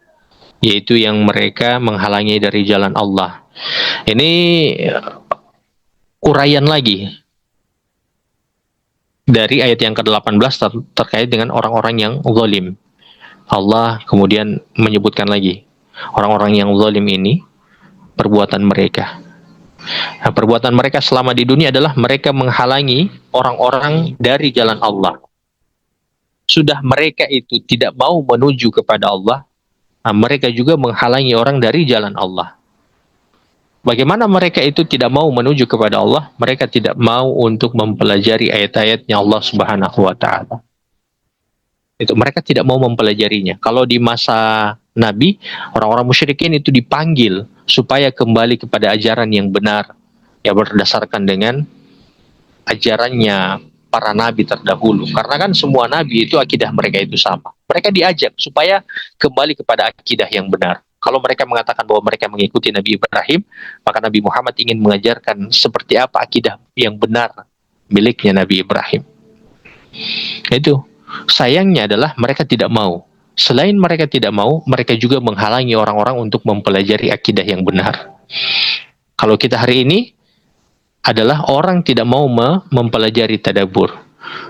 yaitu yang mereka menghalangi dari jalan Allah. Ini uraian lagi dari ayat yang ke-18 terkait dengan orang-orang yang zalim. Allah kemudian menyebutkan lagi orang-orang yang zalim ini, perbuatan mereka. Nah, perbuatan mereka selama di dunia adalah mereka menghalangi orang-orang dari jalan Allah. Sudah mereka itu tidak mau menuju kepada Allah, mereka juga menghalangi orang dari jalan Allah. Bagaimana mereka itu tidak mau menuju kepada Allah? Mereka tidak mau untuk mempelajari ayat-ayatnya Allah Subhanahu wa taala. Itu mereka tidak mau mempelajarinya. Kalau di masa Nabi, orang-orang musyrikin itu dipanggil supaya kembali kepada ajaran yang benar, ya berdasarkan dengan ajarannya para nabi terdahulu. Karena kan semua nabi itu akidah mereka itu sama. Mereka diajak supaya kembali kepada akidah yang benar. Kalau mereka mengatakan bahwa mereka mengikuti Nabi Ibrahim, maka Nabi Muhammad ingin mengajarkan seperti apa akidah yang benar miliknya Nabi Ibrahim. Itu. Sayangnya adalah mereka tidak mau. Selain mereka tidak mau, mereka juga menghalangi orang-orang untuk mempelajari akidah yang benar. Kalau kita hari ini adalah orang tidak mau mempelajari tadabbur.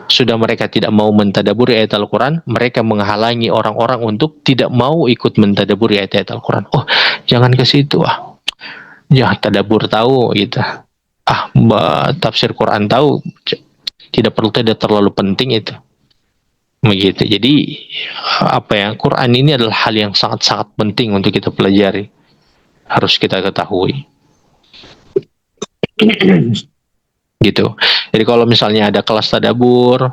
Sudah mereka tidak mau mentadaburi ayat Al-Quran, mereka menghalangi orang-orang untuk tidak mau ikut mentadaburi ayat-ayat Al-Quran. Oh, jangan ke situ jangan tadabbur tahu gitu. Tafsir Quran tahu, tidak terlalu penting itu. Begitu. Jadi Quran ini adalah hal yang sangat-sangat penting untuk kita pelajari. Harus kita ketahui. Gitu. Jadi kalau misalnya ada kelas tadabbur,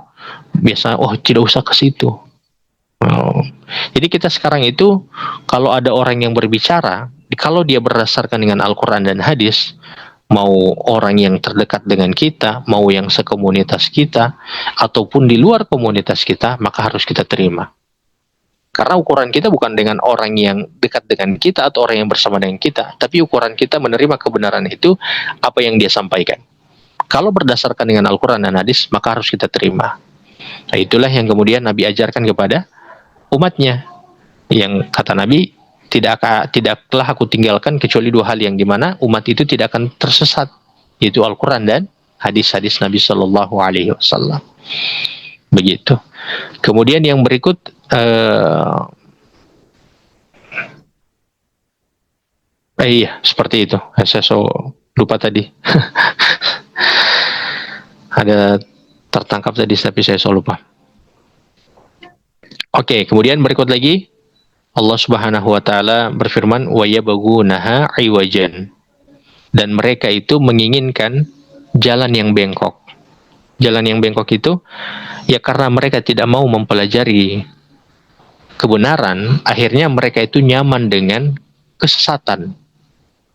biasa tidak usah ke situ. Jadi kita sekarang itu kalau ada orang yang berbicara, kalau dia berdasarkan dengan Al-Quran dan hadis, mau orang yang terdekat dengan kita, mau yang sekomunitas kita, ataupun di luar komunitas kita, maka harus kita terima. Karena ukuran kita bukan dengan orang yang dekat dengan kita atau orang yang bersama dengan kita, tapi ukuran kita menerima kebenaran itu, apa yang dia sampaikan. Kalau berdasarkan dengan Al-Quran dan hadis, maka harus kita terima. Nah, itulah yang kemudian Nabi ajarkan kepada umatnya. Yang kata Nabi, tidaklah aku tinggalkan kecuali dua hal yang dimana umat itu tidak akan tersesat, yaitu Al-Quran dan hadis-hadis Nabi Shallallahu Alaihi Wasallam. Begitu. Kemudian yang berikut, iya seperti itu. Saya lupa tadi. Ada tertangkap tadi tapi saya lupa. Oke, kemudian berikut lagi. Allah Subhanahu wa taala berfirman wa yabghunaha iwajan, dan mereka itu menginginkan jalan yang bengkok. Jalan yang bengkok itu ya karena mereka tidak mau mempelajari kebenaran, akhirnya mereka itu nyaman dengan kesesatan.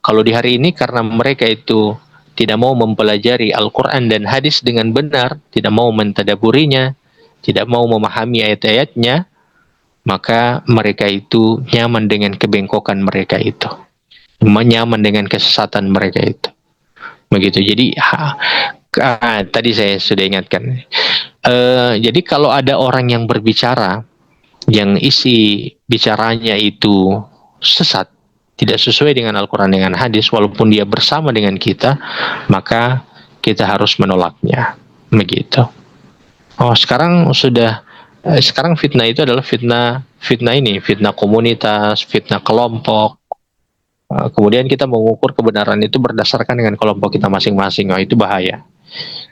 Kalau di hari ini karena mereka itu tidak mau mempelajari Al-Quran dan hadis dengan benar, tidak mau mentadaburinya, tidak mau memahami ayat-ayatnya, maka mereka itu nyaman dengan kebengkokan mereka itu. Nyaman dengan kesesatan mereka itu. Begitu. Jadi tadi saya sudah ingatkan. Jadi kalau ada orang yang berbicara yang isi bicaranya itu sesat, tidak sesuai dengan Al-Quran dengan hadis, walaupun dia bersama dengan kita, maka kita harus menolaknya. Begitu. Oh, sekarang fitnah itu adalah fitnah komunitas, fitnah kelompok. Kemudian kita mengukur kebenaran itu berdasarkan dengan kelompok kita masing-masing. Oh, itu bahaya.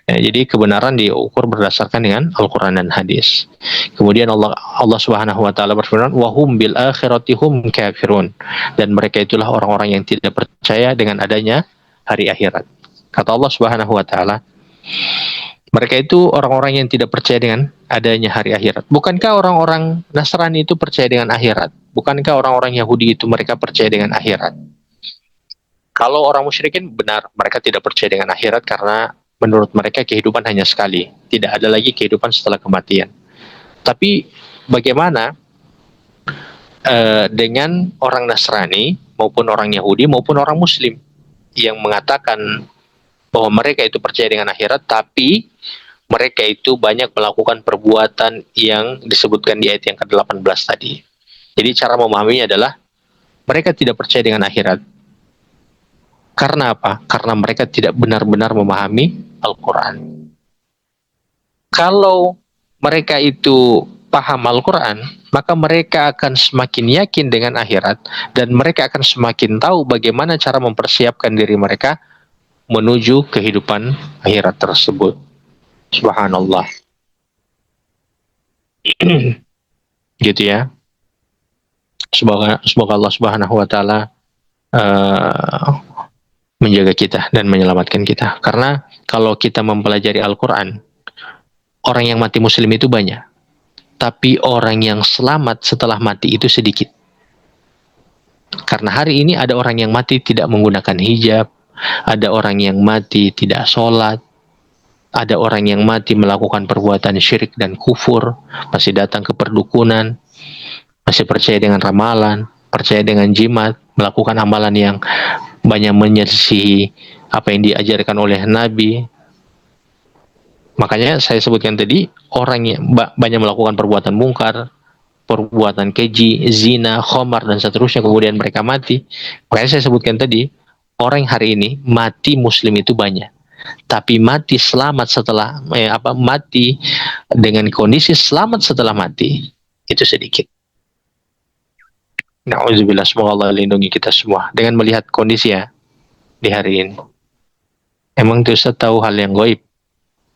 Jadi kebenaran diukur berdasarkan dengan Al-Quran dan hadis. Kemudian Allah Subhanahu wa taala berfirman, "Wa hum bil akhirati hum kafirun." Dan mereka itulah orang-orang yang tidak percaya dengan adanya hari akhirat. Kata Allah Subhanahu wa taala, mereka itu orang-orang yang tidak percaya dengan adanya hari akhirat. Bukankah orang-orang Nasrani itu percaya dengan akhirat? Bukankah orang-orang Yahudi itu mereka percaya dengan akhirat? Kalau orang musyrikin benar, mereka tidak percaya dengan akhirat karena menurut mereka kehidupan hanya sekali, tidak ada lagi kehidupan setelah kematian. Tapi bagaimana dengan orang Nasrani maupun orang Yahudi maupun orang Muslim yang mengatakan bahwa mereka itu percaya dengan akhirat, tapi mereka itu banyak melakukan perbuatan yang disebutkan di ayat yang ke-18 tadi. Jadi cara memahaminya adalah mereka tidak percaya dengan akhirat. Karena apa? Karena mereka tidak benar-benar memahami Al-Quran. Kalau mereka itu paham Al-Quran, maka mereka akan semakin yakin dengan akhirat dan mereka akan semakin tahu bagaimana cara mempersiapkan diri mereka menuju kehidupan akhirat tersebut. Subhanallah. Gitu ya. Semoga Allah Subhanahu wa taala uh, menjaga kita dan menyelamatkan kita. Karena kalau kita mempelajari Al-Quran, orang yang mati muslim itu banyak. Tapi orang yang selamat setelah mati itu sedikit. Karena hari ini ada orang yang mati tidak menggunakan hijab, ada orang yang mati tidak sholat, ada orang yang mati melakukan perbuatan syirik dan kufur, masih datang ke perdukunan, masih percaya dengan ramalan, percaya dengan jimat, melakukan amalan yang banyak menyelisihi apa yang diajarkan oleh Nabi. Makanya saya sebutkan tadi, orang yang banyak melakukan perbuatan mungkar, perbuatan keji, zina, khomar, dan seterusnya, kemudian mereka mati. Makanya saya sebutkan tadi, orang yang hari ini mati muslim itu banyak. Tapi mati selamat setelah, mati dengan kondisi selamat setelah mati, itu sedikit. Na'udzubillah, semoga Allah lindungi kita semua dengan melihat kondisi ya di hari ini. Emang Ustaz tahu hal yang gaib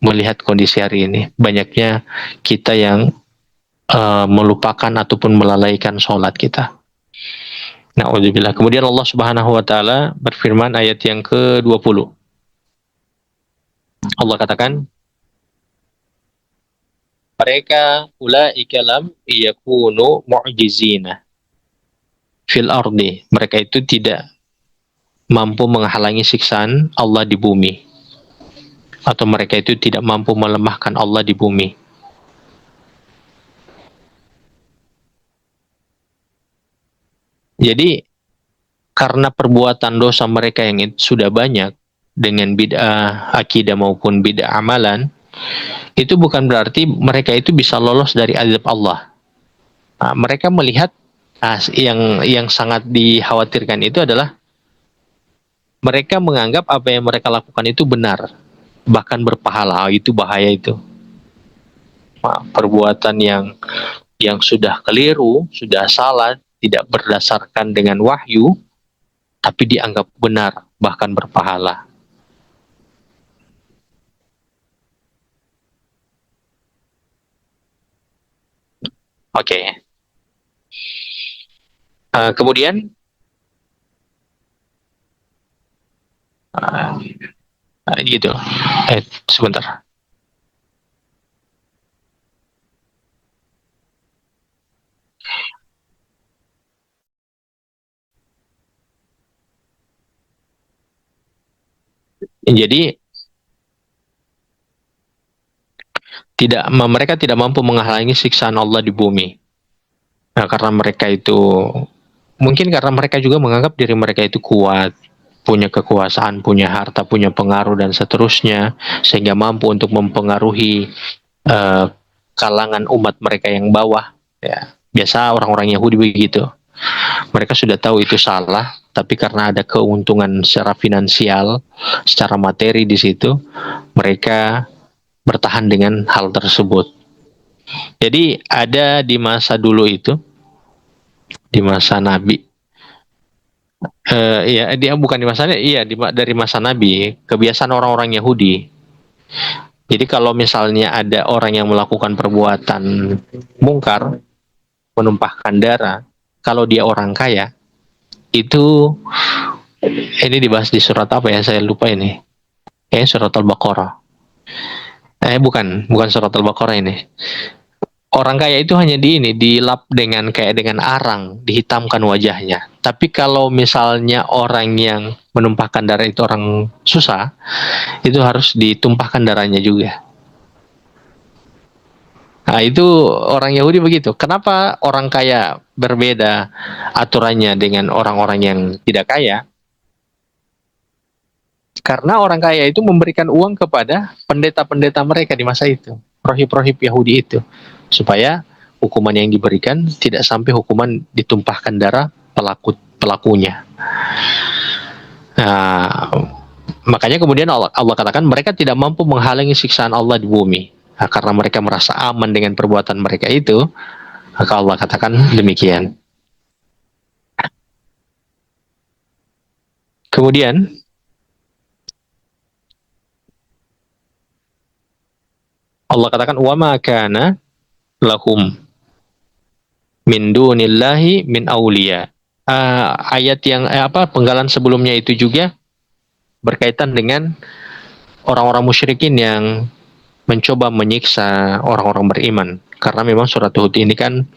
melihat kondisi hari ini. Banyaknya kita yang melupakan ataupun melalaikan sholat kita. Na'udzubillah. Kemudian Allah Subhanahu wa taala berfirman ayat yang ke-20. Allah katakan, mereka ulaika lam yakunu mu'jizina fil ardi. Mereka itu tidak mampu menghalangi siksaan Allah di bumi. Atau mereka itu tidak mampu melemahkan Allah di bumi. Jadi karena perbuatan dosa mereka yang sudah banyak dengan bid'ah akidah maupun bid'ah amalan, itu bukan berarti mereka itu bisa lolos dari azab Allah. Nah, mereka melihat yang sangat dikhawatirkan itu adalah mereka menganggap apa yang mereka lakukan itu benar, bahkan berpahala. Itu bahaya itu. Nah, perbuatan yang sudah keliru, sudah salah, tidak berdasarkan dengan wahyu, tapi dianggap benar, bahkan berpahala. Oke. Kemudian gitu. Sebentar. Jadi mereka tidak mampu menghalangi siksaan Allah di bumi. Nah, karena mereka itu mungkin karena mereka juga menganggap diri mereka itu kuat, punya kekuasaan, punya harta, punya pengaruh dan seterusnya, sehingga mampu untuk mempengaruhi uh, kalangan umat mereka yang bawah. Ya, biasa orang-orang Yahudi begitu. Mereka sudah tahu itu salah, tapi karena ada keuntungan secara finansial, secara materi di situ, mereka bertahan dengan hal tersebut. Jadi ada di masa dulu itu, di masa Nabi, ya dia bukan di masanya, iya dari masa Nabi, kebiasaan orang-orang Yahudi. Jadi kalau misalnya ada orang yang melakukan perbuatan mungkar, menumpahkan darah, kalau dia orang kaya, itu ini dibahas di surat apa ya? Saya lupa ini. Surat Al-Baqarah. Bukan surat Al-Baqarah ini. Orang kaya itu hanya dilap dengan kayak dengan arang, dihitamkan wajahnya. Tapi kalau misalnya orang yang menumpahkan darah itu orang susah, itu harus ditumpahkan darahnya juga. Nah, itu orang Yahudi begitu. Kenapa orang kaya berbeda aturannya dengan orang-orang yang tidak kaya? Karena orang kaya itu memberikan uang kepada pendeta-pendeta mereka di masa itu, rohib-rohib Yahudi itu, supaya hukuman yang diberikan tidak sampai hukuman ditumpahkan darah pelakunya. Nah, makanya kemudian Allah katakan mereka tidak mampu menghalangi siksaan Allah di bumi. Nah, karena mereka merasa aman dengan perbuatan mereka itu, maka Allah katakan demikian. Kemudian Allah katakan wa ma kana lahum min dunillahi min auliya. Ayat yang penggalan sebelumnya itu juga berkaitan dengan orang-orang musyrikin yang mencoba menyiksa orang-orang beriman, karena memang surat Hud ini kan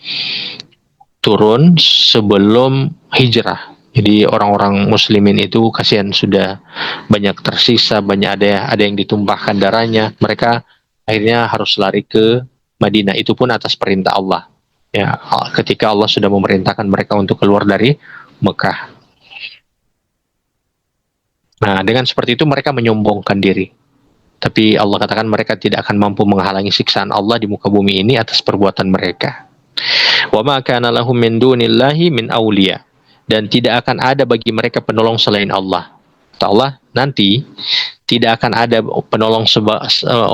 turun sebelum hijrah. Jadi orang-orang muslimin itu kasihan, sudah banyak tersisa, banyak ada yang ditumpahkan darahnya. Mereka akhirnya harus lari ke Madinah, itu pun atas perintah Allah. Ya, ketika Allah sudah memerintahkan mereka untuk keluar dari Mekah. Nah, dengan seperti itu mereka menyombongkan diri. Tapi Allah katakan mereka tidak akan mampu menghalangi siksaan Allah di muka bumi ini atas perbuatan mereka. Wa ma kana lahum min dunillahi min awliya. Dan tidak akan ada bagi mereka penolong selain Allah. Kata Allah, nanti tidak akan ada penolong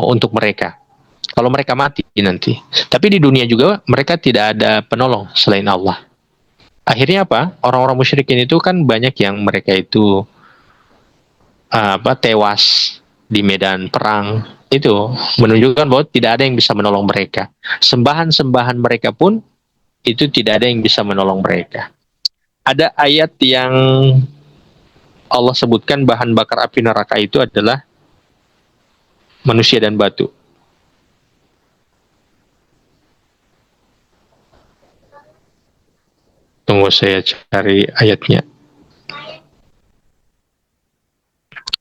untuk mereka. Kalau mereka mati nanti. Tapi di dunia juga mereka tidak ada penolong selain Allah. Akhirnya apa? Orang-orang musyrikin itu kan banyak yang mereka itu tewas di medan perang. Itu menunjukkan bahwa tidak ada yang bisa menolong mereka. Sembahan-sembahan mereka pun itu tidak ada yang bisa menolong mereka. Ada ayat yang Allah sebutkan bahan bakar api neraka itu adalah manusia dan batu. Tunggu saya cari ayatnya.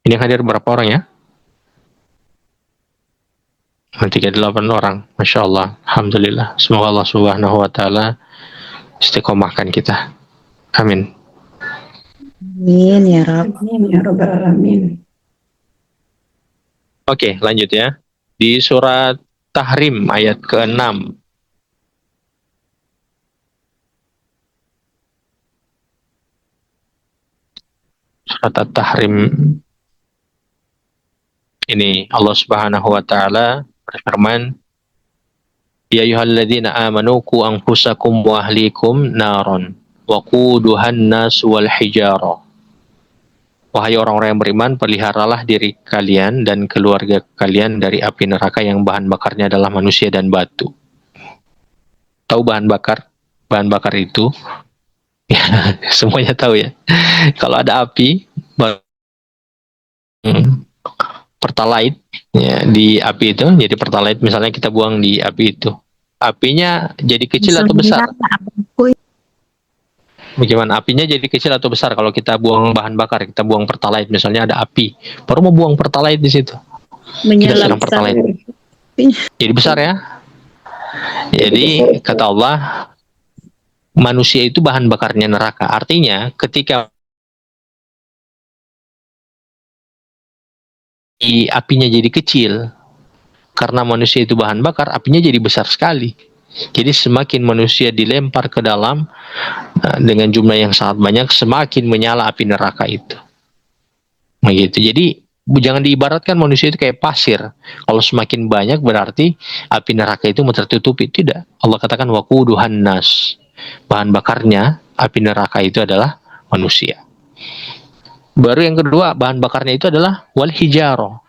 Ini hadir berapa orang ya? 38 orang. Masya Allah. Alhamdulillah. Semoga Allah subhanahu wa ta'ala istiqomahkan kita. Amin. Amin ya Rabb. Amin ya Rabbal alamin. Oke, lanjut ya. Di surat Tahrim ayat ke-6. Surat At-Tahrim ini Allah Subhanahu wa taala berfirman, ya ayyuhalladzina amanu qu anfusakum wa ahlikum naron wa quduhan nas wal hijara. Wahai orang-orang yang beriman, peliharalah diri kalian dan keluarga kalian dari api neraka yang bahan bakarnya adalah manusia dan batu. Tahu bahan bakar? Bahan bakar itu Semuanya tahu ya. Kalau ada api, pertalite ya, di api itu, jadi pertalite misalnya kita buang di api itu, apinya jadi kecil atau besar? Bagaimana apinya jadi kecil atau besar kalau kita buang bahan bakar, kita buang pertalite misalnya ada api, baru mau buang pertalite di situ, kita Menyala siram besar. pertalite, jadi besar ya. Jadi kata Allah, manusia itu bahan bakarnya neraka. Artinya ketika apinya jadi kecil, karena manusia itu bahan bakar, apinya jadi besar sekali. Jadi semakin manusia dilempar ke dalam dengan jumlah yang sangat banyak, semakin menyala api neraka itu. Begitu. Jadi jangan diibaratkan manusia itu kayak pasir. Kalau semakin banyak berarti api neraka itu tertutupi. Tidak. Allah katakan waquduhan nas. Bahan bakarnya api neraka itu adalah manusia. Baru yang kedua, bahan bakarnya itu adalah wal hijaro.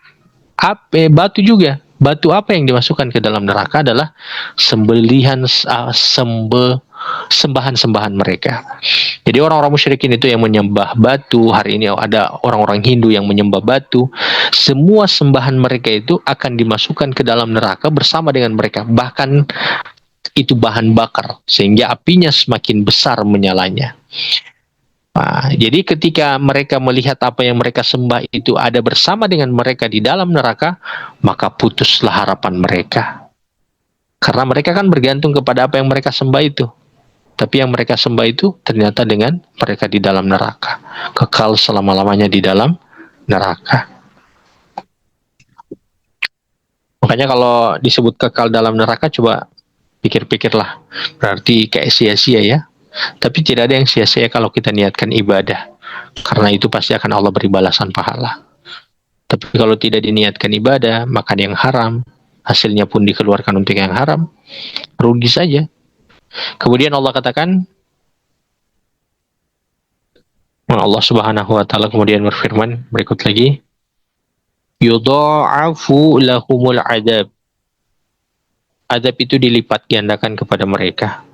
Batu juga. Batu apa yang dimasukkan ke dalam neraka adalah sembahan-sembahan mereka. Jadi orang-orang musyrikin itu yang menyembah batu, hari ini ada orang-orang Hindu yang menyembah batu, semua sembahan mereka itu akan dimasukkan ke dalam neraka bersama dengan mereka. Bahkan itu bahan bakar, sehingga apinya semakin besar menyalanya. Nah, jadi ketika mereka melihat apa yang mereka sembah itu ada bersama dengan mereka di dalam neraka, maka putuslah harapan mereka. Karena mereka kan bergantung kepada apa yang mereka sembah itu. Tapi yang mereka sembah itu ternyata dengan mereka di dalam neraka. Kekal selama-lamanya di dalam neraka. Makanya kalau disebut kekal dalam neraka, coba pikir-pikirlah. Berarti kayak sia-sia ya. Tapi tidak ada yang sia-sia kalau kita niatkan ibadah. Karena itu pasti akan Allah beri balasan pahala. Tapi kalau tidak diniatkan ibadah, makan yang haram, hasilnya pun dikeluarkan untuk yang haram, rugi saja. Kemudian Allah katakan, Allah Subhanahu wa taala kemudian berfirman berikut lagi, yudha'afu lahumul adab. Adab itu dilipat gandakan kepada mereka.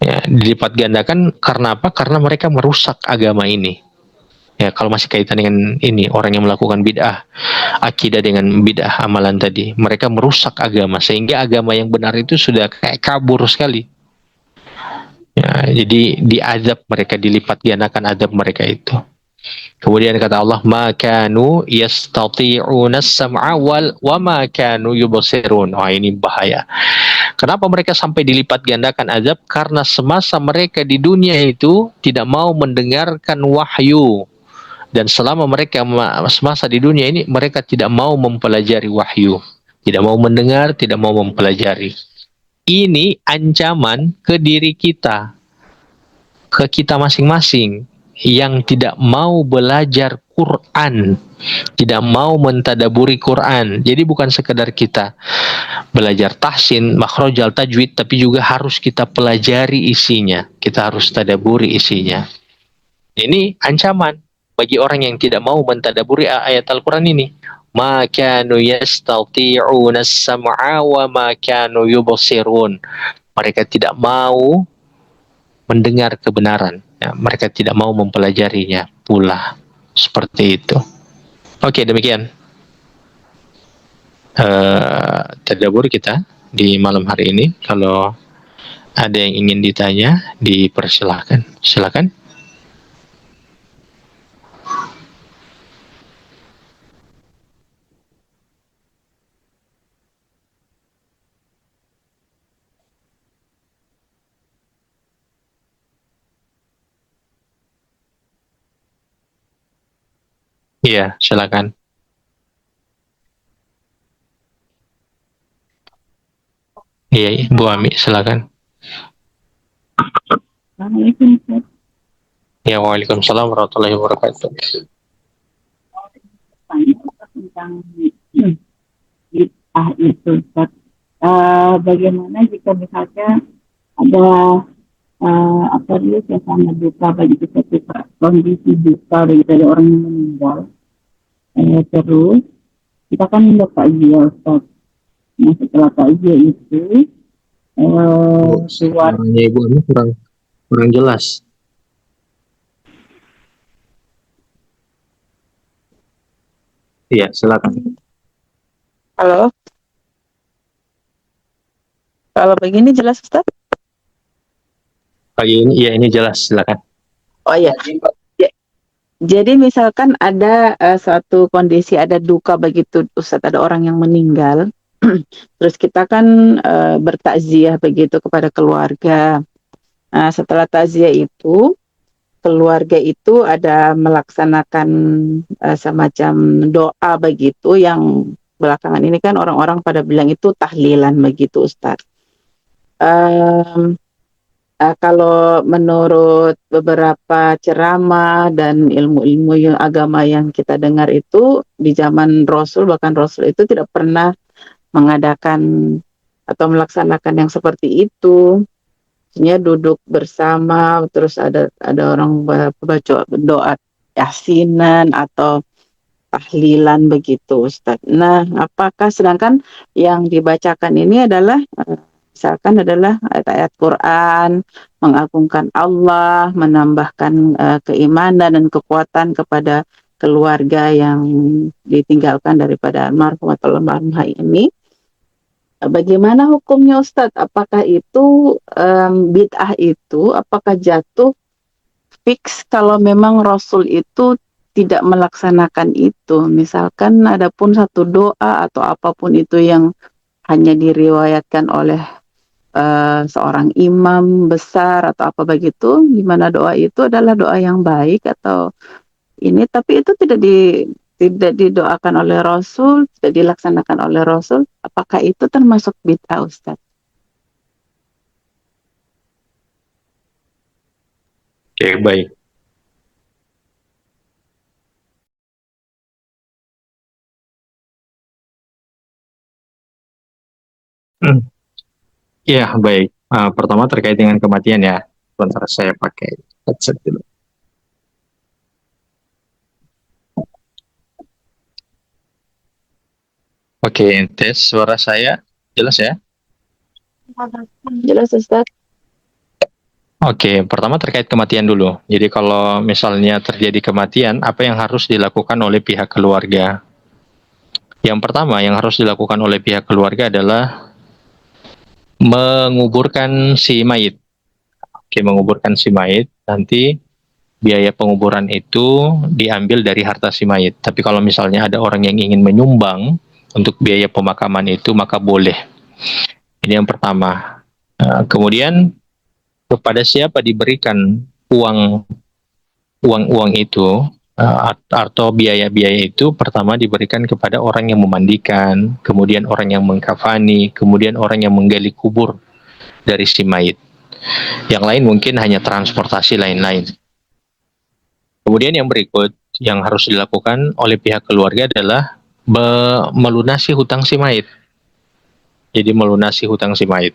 Ya, dilipat gandakan karena apa? Karena mereka merusak agama ini. Ya, kalau masih kaitan dengan ini, orang yang melakukan bid'ah akidah dengan bid'ah amalan tadi, mereka merusak agama sehingga agama yang benar itu sudah kayak kabur sekali. Ya, jadi diazab mereka, dilipat gandakan azab mereka itu. Kemudian kata Allah, ma kanu yastati'una as-sam'a wa ma kanu yubsirun. Wah, ini bahaya. Kenapa mereka sampai dilipat gandakan azab? Karena semasa mereka di dunia itu tidak mau mendengarkan wahyu. Dan selama mereka semasa di dunia ini, mereka tidak mau mempelajari wahyu. Tidak mau mendengar, tidak mau mempelajari. Ini ancaman ke diri kita, ke kita masing-masing yang tidak mau belajar Quran, tidak mau mentadaburi Quran. Jadi bukan sekedar kita belajar tahsin, makhrajal, tajwid, tapi juga harus kita pelajari isinya. Kita harus tadaburi isinya. Ini ancaman bagi orang yang tidak mau mentadaburi ayat Al-Quran ini. Ma kanu yastati'una as-sam'a wa ma kanu yubsirun. Mereka tidak mau mendengar kebenaran. Ya, mereka tidak mau mempelajarinya pula. Seperti itu. Oke, demikian tadabur kita di malam hari ini. Kalau ada yang ingin ditanya, dipersilahkan. Silakan. Iya, silakan. Iya, Bu Ami, silakan. Assalamualaikum. Ya, waalaikumsalam warahmatullahi wabarakatuh. Tentang bid'ah itu, bagaimana jika misalnya ada apa dia suasana duka bagi kita, kondisi duka dari orang yang meninggal, terus kita kan hendak takziah, Ustaz. Nah, setelah takziah itu keluar Suaranya Ibu Ami kurang Kurang jelas. Iya, silakan. Halo, kalau begini jelas Ustaz? Pagi ini, iya ini jelas, silakan. Oh iya. Ya, jadi misalkan ada suatu kondisi, ada duka begitu Ustaz, ada orang yang meninggal. Terus kita kan bertakziah begitu kepada keluarga. Nah, setelah takziah itu, keluarga itu ada melaksanakan semacam doa begitu yang belakangan ini kan orang-orang pada bilang itu tahlilan begitu Ustaz. Em, kalau menurut beberapa ceramah dan ilmu-ilmu yang agama yang kita dengar itu di zaman Rasul, bahkan Rasul itu tidak pernah mengadakan atau melaksanakan yang seperti itu. Maksudnya duduk bersama, terus ada orang baca doa yasinan atau tahlilan begitu, Ustaz. Nah, apakah sedangkan yang dibacakan ini adalah misalkan adalah ayat-ayat Quran, mengagungkan Allah, menambahkan keimanan dan kekuatan kepada keluarga yang ditinggalkan daripada almarhum atau almarhumah ini. Bagaimana hukumnya Ustadz? Apakah itu bid'ah itu, apakah jatuh fix kalau memang Rasul itu tidak melaksanakan itu? Misalkan ada pun satu doa atau apapun itu yang hanya diriwayatkan oleh seorang imam besar atau apa begitu, di mana doa itu adalah doa yang baik atau ini, tapi itu tidak didoakan oleh Rasul, tidak dilaksanakan oleh Rasul, apakah itu termasuk bid'ah Ustaz? Oke, baik. Hmm. Iya, baik. Pertama terkait dengan kematian ya. Sebentar saya pakai headset dulu. Oke, tes suara saya jelas ya? Jelas Ustaz? Oke, pertama terkait kematian dulu. Jadi kalau misalnya terjadi kematian, apa yang harus dilakukan oleh pihak keluarga? Yang pertama yang harus dilakukan oleh pihak keluarga adalah menguburkan si mayit. Oke, menguburkan si mayit, nanti biaya penguburan itu diambil dari harta si mayit. Tapi kalau misalnya ada orang yang ingin menyumbang untuk biaya pemakaman itu, maka boleh. Ini yang pertama. Kemudian kepada siapa diberikan uang uang itu atau biaya-biaya itu, pertama diberikan kepada orang yang memandikan, kemudian orang yang mengkafani, kemudian orang yang menggali kubur dari si mayit. Yang lain mungkin hanya transportasi lain-lain. Kemudian yang berikut yang harus dilakukan oleh pihak keluarga adalah melunasi hutang si mayit. Jadi melunasi hutang si mayit.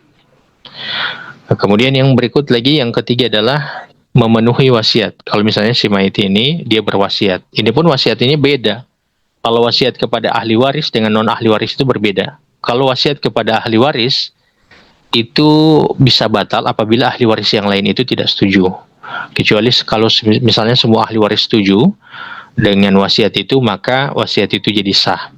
Kemudian yang berikut lagi, yang ketiga adalah memenuhi wasiat. Kalau misalnya si mayit ini dia berwasiat, ini pun wasiat ini beda. Kalau wasiat kepada ahli waris dengan non ahli waris itu berbeda. Kalau wasiat kepada ahli waris itu bisa batal apabila ahli waris yang lain itu tidak setuju. Kecuali kalau misalnya semua ahli waris setuju dengan wasiat itu, maka wasiat itu jadi sah.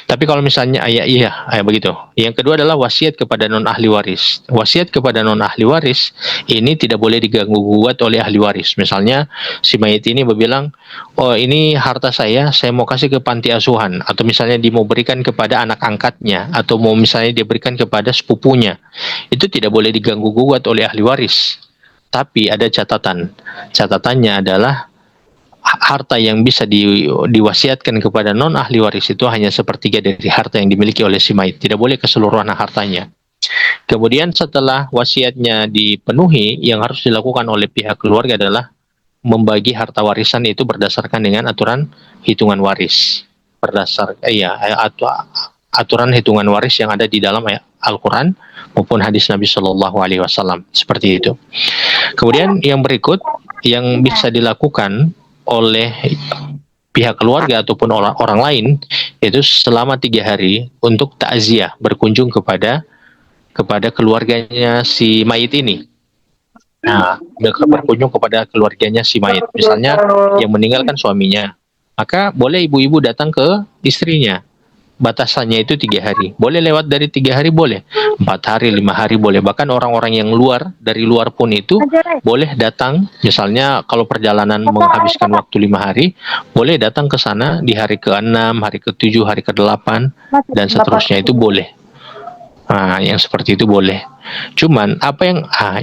Tapi kalau misalnya iya begitu. Yang kedua adalah wasiat kepada non ahli waris. Wasiat kepada non ahli waris ini tidak boleh diganggu gugat oleh ahli waris. Misalnya si mayit ini berbilang, oh ini harta saya mau kasih ke panti asuhan, atau misalnya dia mau berikan kepada anak angkatnya, atau mau misalnya dia berikan kepada sepupunya. Itu tidak boleh diganggu gugat oleh ahli waris. Tapi ada catatan. Catatannya adalah harta yang bisa diwasiatkan kepada non ahli waris itu hanya sepertiga dari harta yang dimiliki oleh si mayit, tidak boleh keseluruhan hartanya. Kemudian setelah wasiatnya dipenuhi, yang harus dilakukan oleh pihak keluarga adalah membagi harta warisan itu berdasarkan dengan aturan hitungan waris, aturan hitungan waris yang ada di dalam Al-Quran maupun hadis Nabi Shallallahu Alaihi Wasallam, seperti itu. Kemudian yang berikut yang bisa dilakukan oleh pihak keluarga ataupun orang lain, yaitu selama 3 hari untuk takziah, berkunjung kepada keluarganya si mayit ini. Nah, mereka berkunjung kepada keluarganya si mayit. Misalnya yang meninggalkan suaminya, maka boleh ibu-ibu datang ke istrinya. Batasannya itu 3 hari. Boleh lewat dari 3 hari, boleh 4 hari, 5 hari, boleh. Bahkan orang-orang yang dari luar pun itu boleh datang. Misalnya kalau perjalanan menghabiskan waktu 5 hari, boleh datang ke sana di hari ke-6, hari ke-7, hari ke-8, dan seterusnya itu boleh. Nah, yang seperti itu boleh. Cuman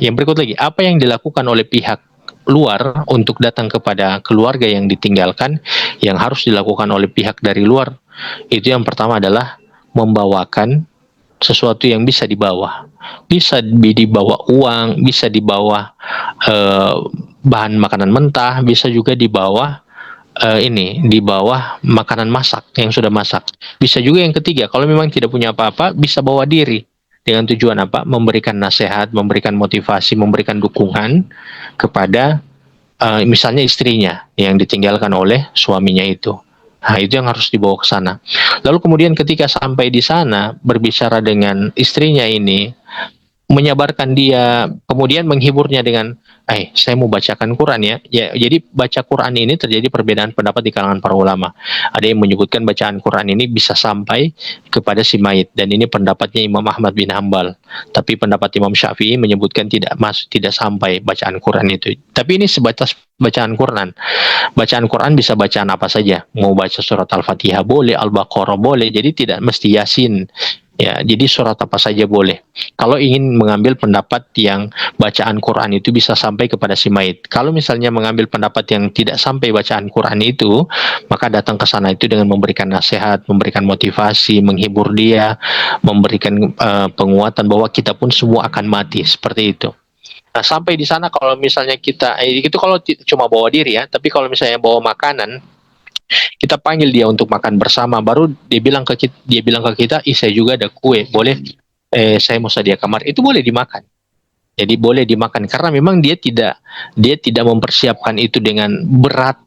yang berikut lagi, apa yang dilakukan oleh pihak luar untuk datang kepada keluarga yang ditinggalkan, yang harus dilakukan oleh pihak dari luar, itu yang pertama adalah membawakan sesuatu yang bisa dibawa. Bisa dibawa uang, bisa dibawa eh, bahan makanan mentah, bisa juga dibawa di bawah makanan masak yang sudah masak. Bisa juga yang ketiga, kalau memang tidak punya apa-apa, bisa bawa diri dengan tujuan apa? Memberikan nasihat, memberikan motivasi, memberikan dukungan kepada misalnya istrinya yang ditinggalkan oleh suaminya itu. Nah, itu yang harus dibawa ke sana. Lalu kemudian ketika sampai di sana, berbicara dengan istrinya ini, menyabarkan dia, kemudian menghiburnya dengan, saya mau bacakan Quran ya. Ya, jadi baca Quran ini terjadi perbedaan pendapat di kalangan para ulama. Ada yang menyebutkan bacaan Quran ini bisa sampai kepada si mayit, dan ini pendapatnya Imam Ahmad bin Hambal. Tapi pendapat Imam Syafi'i menyebutkan tidak sampai bacaan Quran itu. Tapi ini sebatas bacaan Quran. Bacaan Quran bisa bacaan apa saja. Mau baca surat Al-Fatihah boleh, Al-Baqarah boleh. Jadi tidak mesti Yasin. Ya, jadi surat apa saja boleh. Kalau ingin mengambil pendapat yang bacaan Quran itu bisa sampai kepada si mayit. Kalau misalnya mengambil pendapat yang tidak sampai bacaan Quran itu, maka datang ke sana itu dengan memberikan nasihat, memberikan motivasi, menghibur dia, memberikan penguatan bahwa kita pun semua akan mati, seperti itu. Nah, sampai di sana kalau misalnya itu kalau cuma bawa diri ya, tapi kalau misalnya bawa makanan, kita panggil dia untuk makan bersama, baru dia bilang ke kita, saya juga ada kue, boleh saya mau sedia kamar, itu boleh dimakan. Jadi boleh dimakan karena memang dia tidak mempersiapkan itu dengan berat,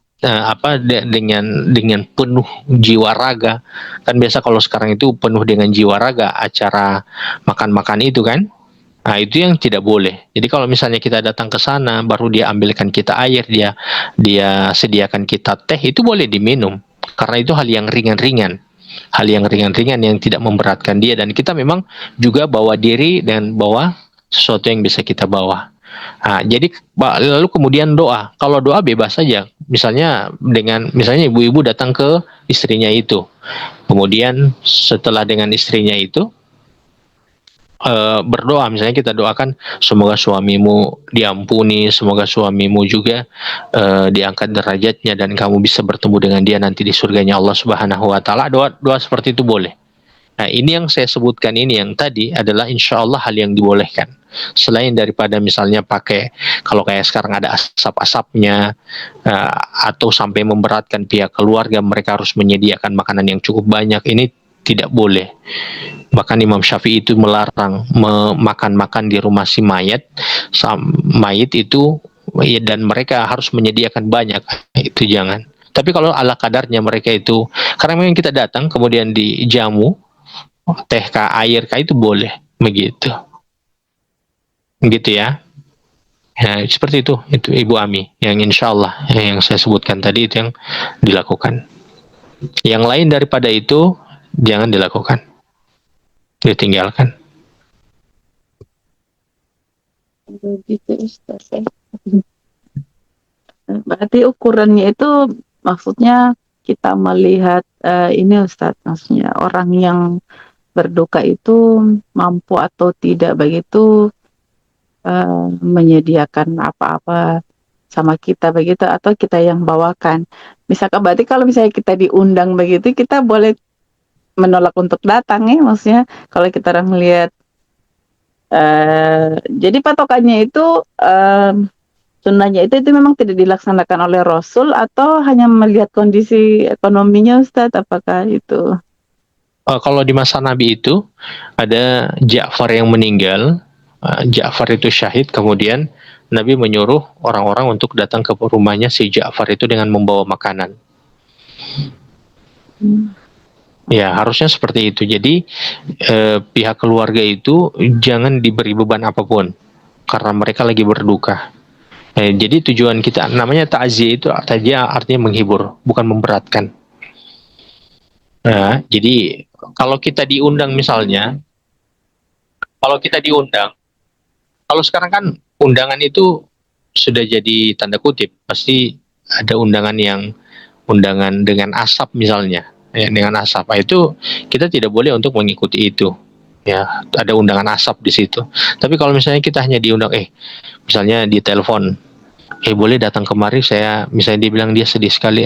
dengan penuh jiwa raga. Kan biasa kalau sekarang itu penuh dengan jiwa raga acara makan-makan itu kan. Nah, itu yang tidak boleh. Jadi kalau misalnya kita datang ke sana, baru dia ambilkan kita air, dia sediakan kita teh, itu boleh diminum. Karena itu hal yang ringan-ringan. Hal yang ringan-ringan yang tidak memberatkan dia. Dan kita memang juga bawa diri dan bawa sesuatu yang bisa kita bawa. Nah, jadi lalu kemudian doa. Kalau doa bebas saja. Misalnya ibu-ibu datang ke istrinya itu. Kemudian setelah dengan istrinya itu, berdoa, misalnya kita doakan semoga suamimu diampuni, semoga suamimu juga diangkat derajatnya dan kamu bisa bertemu dengan dia nanti di surganya Allah Subhanahu wa taala. Doa seperti itu boleh. Nah, ini yang saya sebutkan ini yang tadi adalah insya Allah hal yang dibolehkan. Selain daripada misalnya kalau kayak sekarang ada asap-asapnya, atau sampai memberatkan pihak keluarga, mereka harus menyediakan makanan yang cukup banyak, ini tidak boleh. Bahkan Imam Syafi'i itu melarang makan-makan di rumah si mayit itu, ya, dan mereka harus menyediakan banyak, itu jangan. Tapi kalau ala kadarnya mereka itu, karena memang kita datang kemudian dijamu teh kah, air kah, itu boleh begitu. Gitu ya. Ya, seperti itu Ibu Ami, yang insya Allah yang saya sebutkan tadi itu yang dilakukan. Yang lain daripada itu jangan dilakukan, ditinggalkan. Begitu Ustaz ya. Berarti ukurannya itu maksudnya kita melihat ini Ustaz, maksudnya orang yang berduka itu mampu atau tidak begitu menyediakan apa-apa sama kita begitu, atau kita yang bawakan. Misalkan berarti kalau misalnya kita diundang begitu, kita boleh menolak untuk datang ya, maksudnya kalau kita orang melihat jadi patokannya itu sunnahnya itu memang tidak dilaksanakan oleh Rasul atau hanya melihat kondisi ekonominya Ustadz, apakah itu? Kalau di masa Nabi itu ada Ja'far yang meninggal. Ja'far itu syahid, kemudian Nabi menyuruh orang-orang untuk datang ke rumahnya si Ja'far itu dengan membawa makanan. Ya, harusnya seperti itu. Jadi pihak keluarga itu jangan diberi beban apapun. karena mereka lagi berduka. Jadi tujuan kita namanya takziah itu artinya menghibur, bukan memberatkan. Nah, jadi kalau kita diundang misalnya, kalau kita diundang, kalau sekarang kan undangan itu sudah jadi tanda kutip, pasti ada undangan dengan asap misalnya, ya, dengan asap. Nah, itu kita tidak boleh untuk mengikuti itu. Ya, ada undangan asap di situ. Tapi kalau misalnya kita hanya diundang, misalnya di telepon, boleh datang kemari, saya misalnya dibilang dia sedih sekali,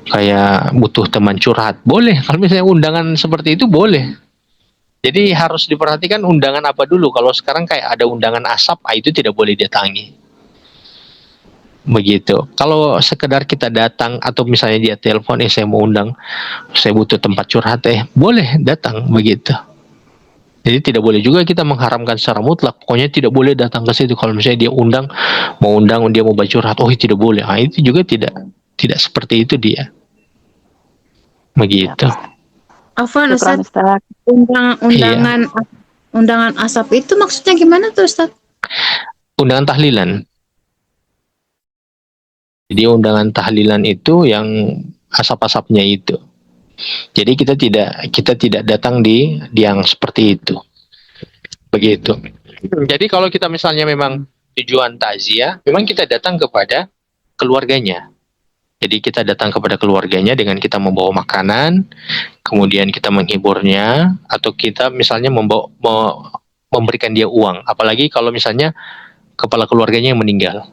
kayak butuh teman curhat, boleh. Kalau misalnya undangan seperti itu boleh. Jadi harus diperhatikan undangan apa dulu. Kalau sekarang kayak ada undangan asap, itu tidak boleh datangi. Begitu. Kalau sekedar kita datang atau misalnya dia telepon, saya mau undang, saya butuh tempat curhat, boleh datang begitu. Jadi tidak boleh juga kita mengharamkan secara mutlak. Pokoknya tidak boleh datang ke situ. Kalau misalnya dia dia mau curhat, tidak boleh. Itu juga tidak seperti itu dia. Begitu. Afwan Syukran, Ustaz, Ustaz. undangan asap itu maksudnya gimana tuh Ustaz? Undangan tahlilan. Jadi undangan tahlilan itu yang asap-asapnya itu. Jadi kita tidak datang di yang seperti itu. Begitu. Jadi kalau kita misalnya memang tujuan takziah, memang kita datang kepada keluarganya. Jadi kita datang kepada keluarganya dengan kita membawa makanan, kemudian kita menghiburnya, atau kita misalnya memberikan dia uang. Apalagi kalau misalnya kepala keluarganya yang meninggal,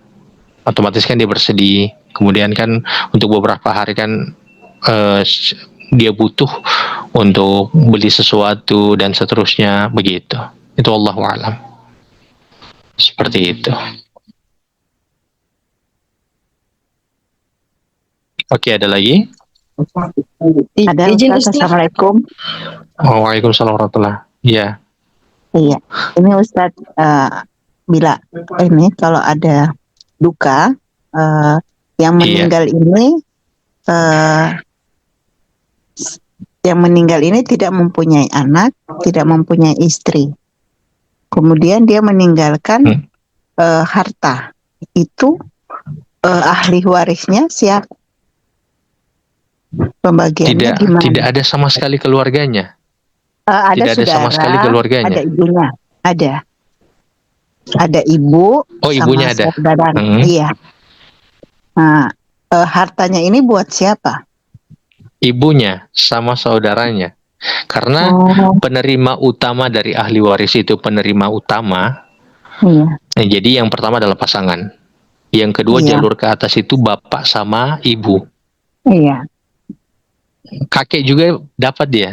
otomatis kan dia bersedih. Kemudian kan untuk beberapa hari kan dia butuh untuk beli sesuatu dan seterusnya, begitu. Itu Allahu a'lam. Seperti itu. Oke, ada lagi? Ada Ustaz. Assalamualaikum. Waalaikumsalam warahmatullahi. Iya. Iya. Ini Ustaz, bila ini kalau ada duka, yang meninggal ini tidak mempunyai anak, tidak mempunyai istri. Kemudian dia meninggalkan harta. Itu ahli warisnya siapa? Pembagiannya gimana? Tidak ada sama sekali keluarganya. Ada tidak saudara, ada sama sekali keluarganya. ada ibunya, ada ibu, ibunya sama ada. Saudara. Iya. Nah, hartanya ini buat siapa? Ibunya sama saudaranya. Karena penerima utama dari ahli waris itu penerima utama. Iya. Jadi yang pertama adalah pasangan. Yang kedua jalur ke atas itu bapak sama ibu. Iya. Kakek juga dapat dia.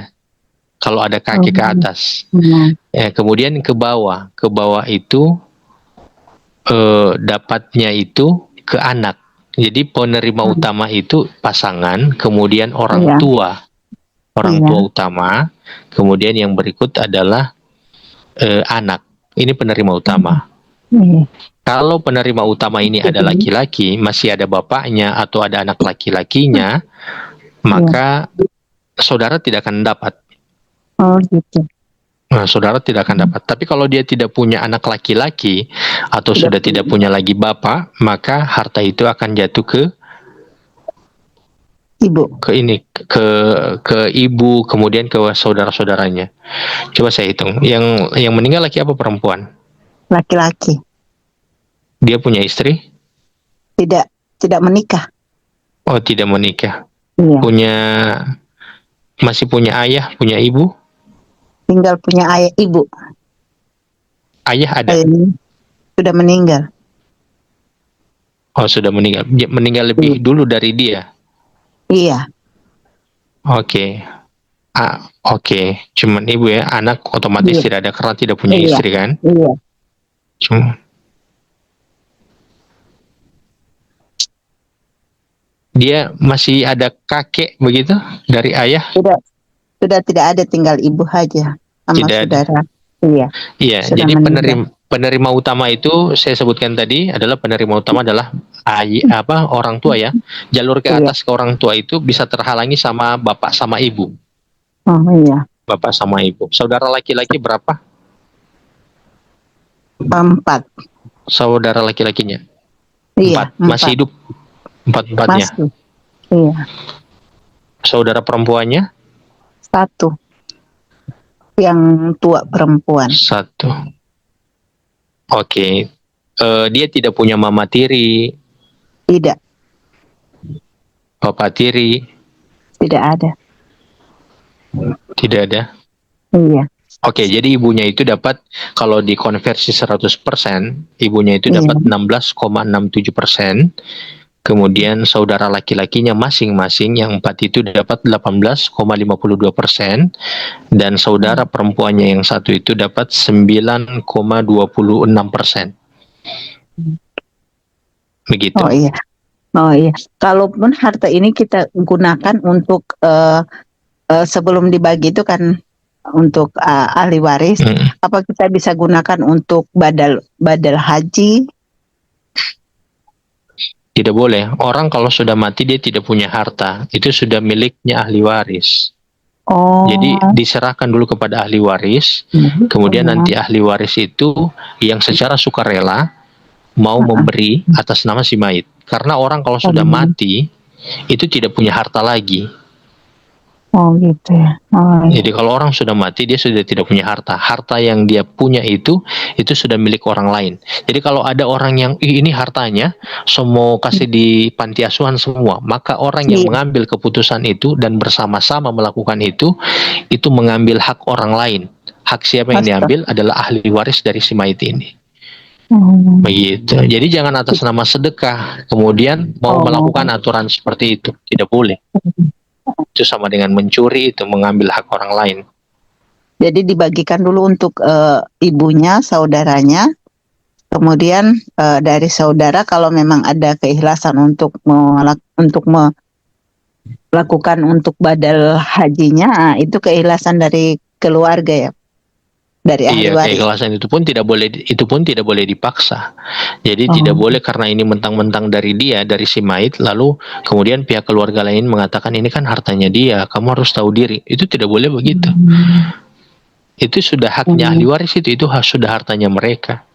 Kalau ada kakek ke atas. Kemudian ke bawah itu dapatnya itu ke anak. Jadi penerima utama itu pasangan, kemudian orang tua utama, kemudian yang berikut adalah anak. Ini penerima utama. Kalau penerima utama ini ada laki-laki, masih ada bapaknya atau ada anak laki-lakinya, maka saudara tidak akan dapat. Oh gitu. Nah, saudara tidak akan dapat. Tapi kalau dia tidak punya anak laki-laki atau sudah tidak punya lagi bapak, maka harta itu akan jatuh ke ibu. Ke ibu, kemudian ke saudara-saudaranya. Coba saya hitung. Yang meninggal laki apa perempuan? Laki-laki. Dia punya istri? Tidak menikah. Oh, tidak menikah. Iya. Masih punya ayah, punya ibu? Tinggal punya ayah, ibu. Ayah ada? Sudah meninggal. Oh, sudah meninggal. Meninggal lebih dulu dari dia? Iya. Oke. Oke. Cuman ibu ya, anak otomatis tidak ada karena tidak punya istri kan? Iya. Dia masih ada kakek begitu dari ayah? Sudah tidak ada, tinggal ibu saja sama tidak saudara. Ada. Iya. Jadi penerima utama itu saya sebutkan tadi adalah penerima utama adalah orang tua ya. Jalur ke atas ke orang tua itu bisa terhalangi sama bapak sama ibu. Oh iya. Bapak sama ibu. Saudara laki-laki berapa? 4. Saudara laki-lakinya? Iya, 4. Masih 4. hidup? Empat-empatnya. Masih. Iya, Saudara perempuannya? 1. Yang tua perempuan. 1. Oke. Dia tidak punya mama tiri, Tidak, bapak tiri, tidak ada. tidak ada. Iya, Oke, jadi ibunya itu dapat, kalau dikonversi 100%, ibunya itu Iya. dapat 16,67%. Kemudian saudara laki-lakinya masing-masing yang 4 itu dapat 18,52%, dan saudara perempuannya yang 1 itu dapat 9,26%. Begitu. oh iya. Oh iya. Kalaupun harta ini kita gunakan untuk sebelum dibagi itu kan untuk ahli waris, apa kita bisa gunakan untuk badal haji? Tidak boleh. Orang kalau sudah mati dia tidak punya harta, itu sudah miliknya ahli waris. Oh. Jadi diserahkan dulu kepada ahli waris, kemudian nanti ahli waris itu yang secara sukarela mau memberi atas nama si mayit. Karena orang kalau sudah mati itu tidak punya harta lagi. Oh gitu ya. Oh, iya. Jadi kalau orang sudah mati dia sudah tidak punya harta. Harta yang dia punya itu sudah milik orang lain. Jadi kalau ada orang yang ini hartanya semua kasih di panti asuhan semua, maka orang yang mengambil keputusan itu dan bersama-sama melakukan itu mengambil hak orang lain. Hak siapa yang diambil adalah ahli waris dari si mayit ini. Begitu. Jadi jangan atas nama sedekah kemudian mau melakukan aturan seperti itu. Tidak boleh. Itu sama dengan mencuri, itu mengambil hak orang lain. Jadi dibagikan dulu untuk ibunya, saudaranya, kemudian dari saudara kalau memang ada keikhlasan untuk melakukan untuk badal hajinya, itu keikhlasan dari keluarga ya, dari ahli waris. Keikhlasan itu pun tidak boleh dipaksa. Jadi tidak boleh karena ini mentang-mentang dari dia, dari si mayit, lalu kemudian pihak keluarga lain mengatakan ini kan hartanya dia, kamu harus tahu diri. Itu tidak boleh begitu. Itu sudah haknya ahli waris, itu sudah hartanya mereka.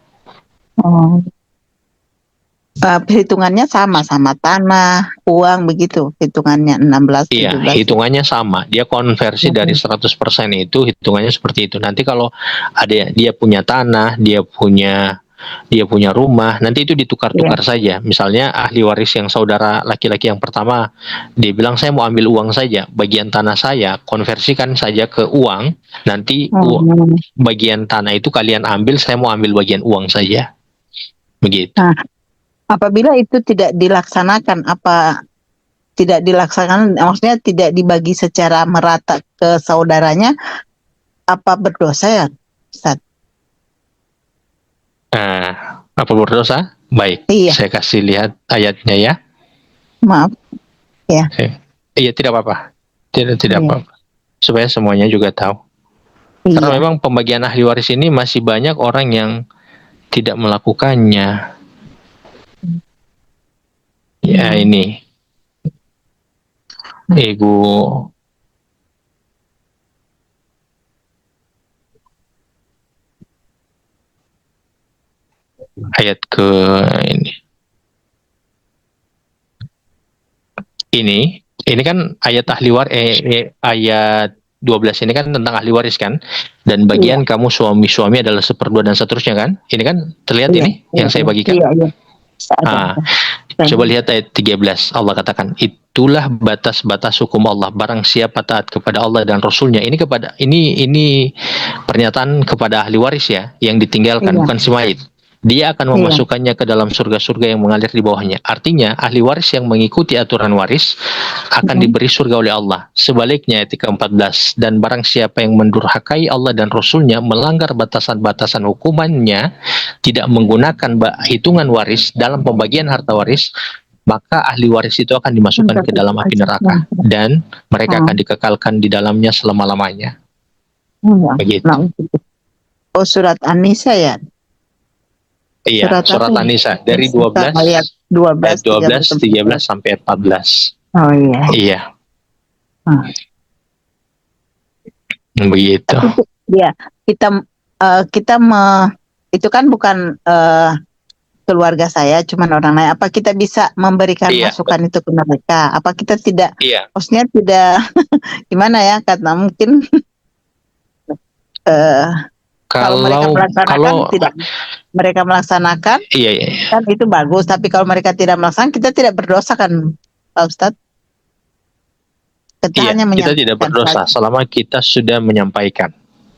Perhitungannya sama tanah, uang begitu, hitungannya 16, 17. Iya, hitungannya sama. Dia konversi dari 100% itu hitungannya seperti itu. Nanti kalau ada dia punya tanah, dia punya rumah, nanti itu ditukar-tukar saja. Misalnya ahli waris yang saudara laki-laki yang pertama, dia bilang saya mau ambil uang saja, bagian tanah saya konversikan saja ke uang. Nanti bagian tanah itu kalian ambil, saya mau ambil bagian uang saja. Begitu. Nah, apabila itu tidak dilaksanakan, maksudnya tidak dibagi secara merata ke saudaranya, apa berdosa ya, Ustaz? Apa berdosa? Baik, saya kasih lihat ayatnya ya. Maaf. Ya. Iya, tidak apa-apa. Tidak apa-apa. Supaya semuanya juga tahu. Karena memang pembagian ahli waris ini masih banyak orang yang tidak melakukannya. Ya ini Ibu ayat ke ini kan ayat ahli waris ayat 12 ini kan tentang ahli waris kan, dan bagian kamu suami-suami adalah 1/2 dan seterusnya kan. Ini kan terlihat ini yang saya bagikan. Coba lihat ayat 13. Allah katakan, itulah batas-batas hukum Allah. Barang siapa taat kepada Allah dan Rasulnya. Ini pernyataan kepada ahli waris ya, yang ditinggalkan, bukan si mayit. Dia akan memasukkannya ke dalam surga-surga yang mengalir di bawahnya. Artinya ahli waris yang mengikuti aturan waris akan diberi surga oleh Allah. Sebaliknya ayat 14, dan barang siapa yang mendurhakai Allah dan Rasulnya, melanggar batasan-batasan hukumannya, tidak menggunakan hitungan waris dalam pembagian harta waris, maka ahli waris itu akan dimasukkan ke dalam api neraka dan mereka akan dikekalkan di dalamnya selama-lamanya. Begitu. Oh, surat An-Nisa ya? Iya, surat An-Nisa dari 12 ayat 13 sampai 14. Oh iya. Iya. Begitu. Ya, kita itu kan bukan keluarga saya, cuman orang lain. Apa kita bisa memberikan Iya. masukan itu ke mereka? Apa kita tidak, Iya. maksudnya tidak gimana ya, karena mungkin kalau mereka melaksanakan tidak, mereka melaksanakan iya, iya. kan itu bagus, tapi kalau mereka tidak melaksanakan, kita tidak berdosa kan, Pak Ustadz? Kita Iya, hanya kita tidak menyampaikan berdosa saja. selama kita sudah menyampaikan.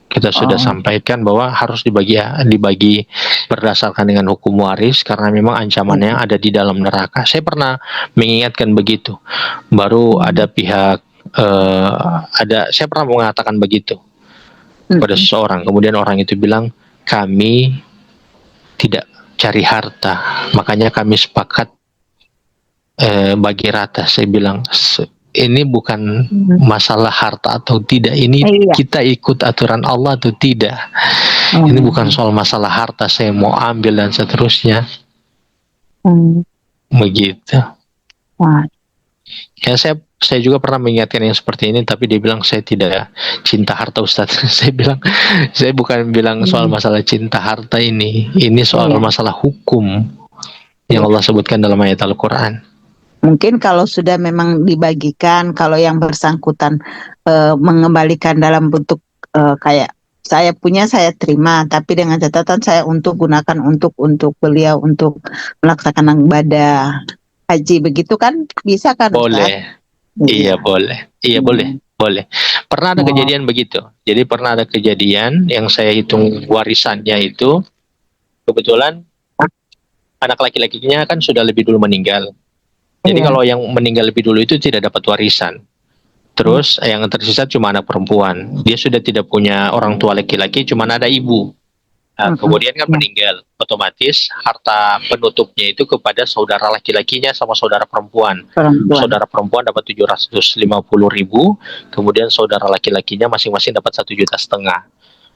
Kita sudah Oh. sampaikan bahwa harus dibagi berdasarkan dengan hukum waris karena memang ancamannya ada di dalam neraka. Saya pernah mengingatkan begitu. Baru ada pihak saya pernah mengatakan begitu pada seseorang. Kemudian orang itu bilang, kami tidak cari harta, makanya kami sepakat bagi rata. Saya bilang, ini bukan masalah harta atau tidak, ini kita ikut aturan Allah atau tidak. Ini bukan soal masalah harta, saya mau ambil dan seterusnya. Begitu. Ya, saya juga pernah mengingatkan yang seperti ini, tapi dia bilang saya tidak cinta harta, Ustadz. Saya bilang, saya bukan bilang soal masalah cinta harta ini soal masalah hukum yang Allah sebutkan dalam ayat Al-Quran. Mungkin kalau sudah memang dibagikan, kalau yang bersangkutan mengembalikan dalam bentuk kayak saya punya, saya terima, tapi dengan catatan saya gunakan untuk beliau untuk melaksanakan ibadah haji, begitu kan bisa kan? Boleh. Iya, boleh. Iya, boleh. Pernah ada kejadian begitu. Jadi pernah ada kejadian yang saya hitung warisannya itu, kebetulan anak laki-lakinya kan sudah lebih dulu meninggal. Jadi kalau yang meninggal lebih dulu itu tidak dapat warisan. Terus yang tersisa cuma anak perempuan. Dia sudah tidak punya orang tua laki-laki, cuma ada ibu. Nah, kemudian kan meninggal, otomatis harta penutupnya itu kepada saudara laki-lakinya sama saudara perempuan. Saudara perempuan dapat 750.000, kemudian saudara laki-lakinya masing-masing dapat 1,5 juta.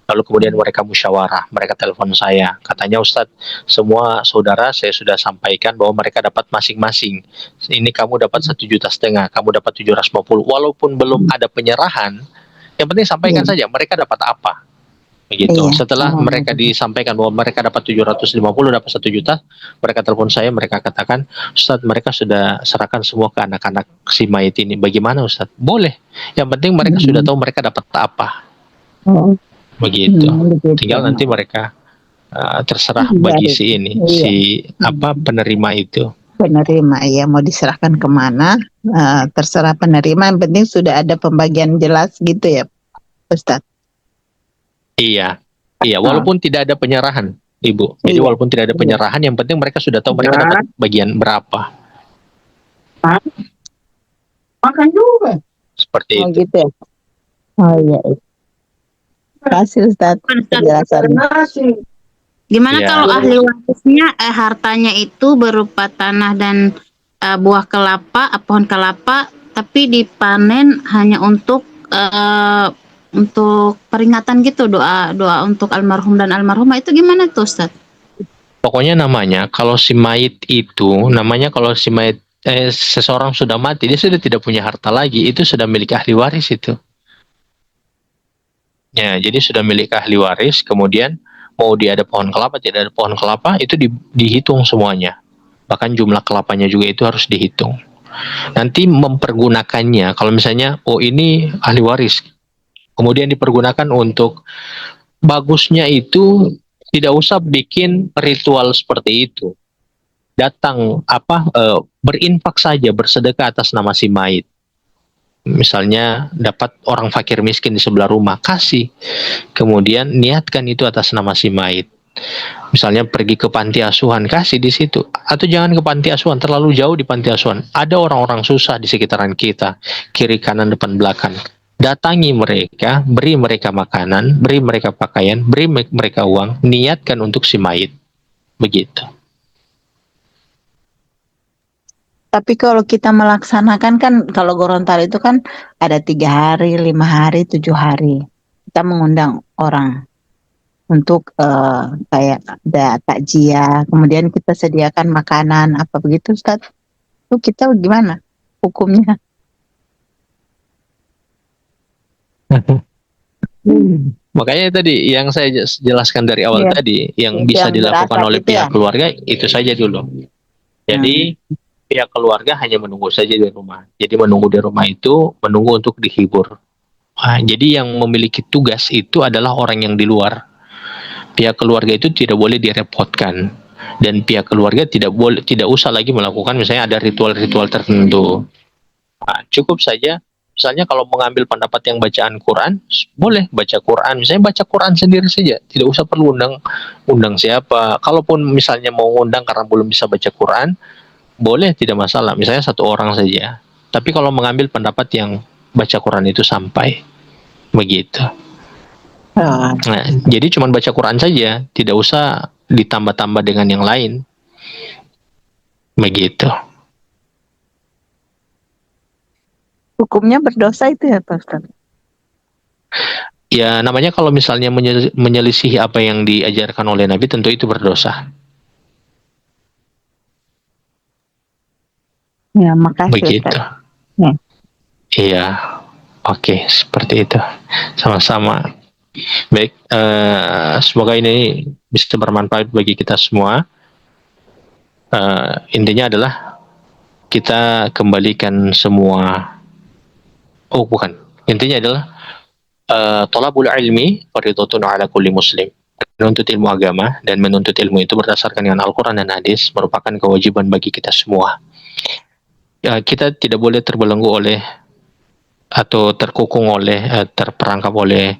Lalu kemudian mereka musyawarah, mereka telepon saya, katanya, Ustadz, semua saudara saya sudah sampaikan bahwa mereka dapat masing-masing. Ini kamu dapat 1,5 juta, kamu dapat 750. Walaupun belum ada penyerahan, yang penting sampaikan saja mereka dapat apa. Begitu. Setelah mereka disampaikan bahwa mereka dapat 750, dapat 1 juta, mereka telepon saya, mereka katakan, Ustadz, mereka sudah serahkan semua ke anak-anak si mayit ini. Bagaimana, Ustadz? Boleh. Yang penting mereka sudah tahu mereka dapat apa. Begitu. Tinggal nanti mereka terserah bagi si ini, si penerima itu. Penerima, ya, mau diserahkan kemana, terserah penerima. Yang penting sudah ada pembagian jelas gitu ya, Ustadz. Iya, walaupun tidak ada penyerahan, Ibu. Jadi walaupun tidak ada penyerahan, yang penting mereka sudah tahu mereka dapat bagian berapa. Makan juga. Seperti itu. Gitu ya. Oh iya. Kasih Ustadz penjelasannya. Gimana kalau ahli warisnya hartanya itu berupa tanah dan buah kelapa, pohon kelapa, tapi dipanen hanya untuk peringatan gitu, doa untuk almarhum dan almarhumah, itu gimana tuh, Ustadz? Pokoknya namanya kalau si mayit itu, kalau si mayit seseorang sudah mati, dia sudah tidak punya harta lagi, itu sudah milik ahli waris itu. Ya, jadi sudah milik ahli waris, kemudian mau dia ada pohon kelapa, tidak ada pohon kelapa, itu dihitung semuanya. Bahkan jumlah kelapanya juga itu harus dihitung. Nanti mempergunakannya, kalau misalnya, ini ahli waris, kemudian dipergunakan untuk, bagusnya itu tidak usah bikin ritual seperti itu. Datang berinfak saja, bersedekah atas nama si mayit. Misalnya dapat orang fakir miskin di sebelah rumah, kasih. Kemudian niatkan itu atas nama si mayit. Misalnya pergi ke panti asuhan, kasih di situ. Atau jangan ke panti asuhan, terlalu jauh di panti asuhan. Ada orang-orang susah di sekitaran kita, kiri kanan depan belakang. Datangi mereka, beri mereka makanan, beri mereka pakaian, beri mereka uang, niatkan untuk si mayit. Begitu. Tapi kalau kita melaksanakan kan, kalau Gorontalo itu kan ada 3 hari, 5 hari, 7 hari. Kita mengundang orang untuk kayak ada takjiah, kemudian kita sediakan makanan, apa begitu, Ustaz? Itu kita gimana hukumnya? Makanya tadi yang saya jelaskan dari awal Iya. tadi, yang bisa Yang dilakukan beratap oleh itu pihak ya. keluarga itu saja dulu. Jadi pihak keluarga hanya menunggu saja di rumah. Jadi menunggu di rumah itu menunggu untuk dihibur. Jadi yang memiliki tugas itu adalah orang yang di luar. Pihak keluarga itu tidak boleh direpotkan, dan pihak keluarga tidak usah lagi melakukan misalnya ada ritual-ritual tertentu. Cukup saja misalnya kalau mengambil pendapat yang bacaan Quran, boleh baca Quran, misalnya baca Quran sendiri saja, tidak usah perlu undang siapa. Kalaupun misalnya mau undang karena belum bisa baca Quran, boleh, tidak masalah, misalnya satu orang saja. Tapi kalau mengambil pendapat yang baca Quran itu sampai begitu. Nah, jadi cuma baca Quran saja, tidak usah ditambah-tambah dengan yang lain. Begitu. Hukumnya berdosa itu ya Pak Ustaz? Ya namanya kalau misalnya menyelisihi apa yang diajarkan oleh Nabi, tentu itu berdosa. Ya, makasih Begitu. Ustaz. Ya. Iya. Oke, seperti itu. Sama-sama. Baik, semoga ini bisa bermanfaat bagi kita semua. Intinya adalah kita kembalikan semua. Oh bukan, intinya adalah thalabul ilmi fardhatun ala kulli muslim. Menuntut ilmu agama dan menuntut ilmu itu berdasarkan dengan Al-Quran dan Hadis merupakan kewajiban bagi kita semua. Kita tidak boleh terbelenggu oleh atau terkukung oleh terperangkap oleh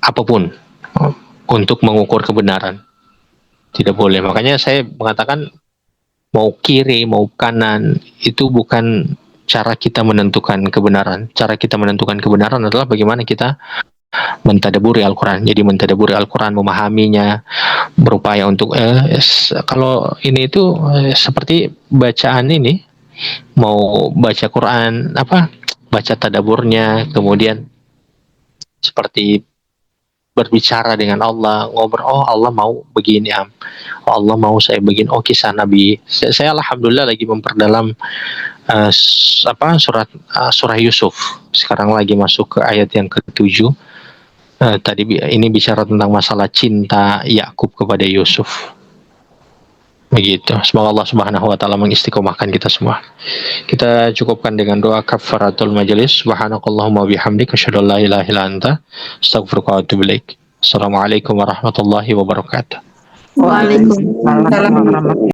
apapun untuk mengukur kebenaran. Tidak boleh. Makanya saya mengatakan mau kiri mau kanan itu bukan cara kita menentukan kebenaran. Cara kita menentukan kebenaran adalah bagaimana kita mentadaburi Al-Quran. Jadi mentadaburi Al-Quran, memahaminya, berupaya untuk kalau ini itu seperti bacaan ini, mau baca Quran baca tadaburnya, kemudian seperti berbicara dengan Allah, ngobrol, oh Allah mau begini, oh Allah mau saya begini, oh kisah Nabi. Saya alhamdulillah lagi memperdalam surah Yusuf. Sekarang lagi masuk ke ayat yang ke-7. Tadi ini bicara tentang masalah cinta Yakub kepada Yusuf. Begitu. Semoga Allah Subhanahu wa taala mengistiqomahkan kita semua. Kita cukupkan dengan doa kafaratul majelis. Subhanakallahumma bihamdika asyhadu an la ilaha illa anta astaghfiruka wa atubu ilaik. Assalamualaikum warahmatullahi wabarakatuh. Waalaikumsalam warahmatullahi wabarakatuh.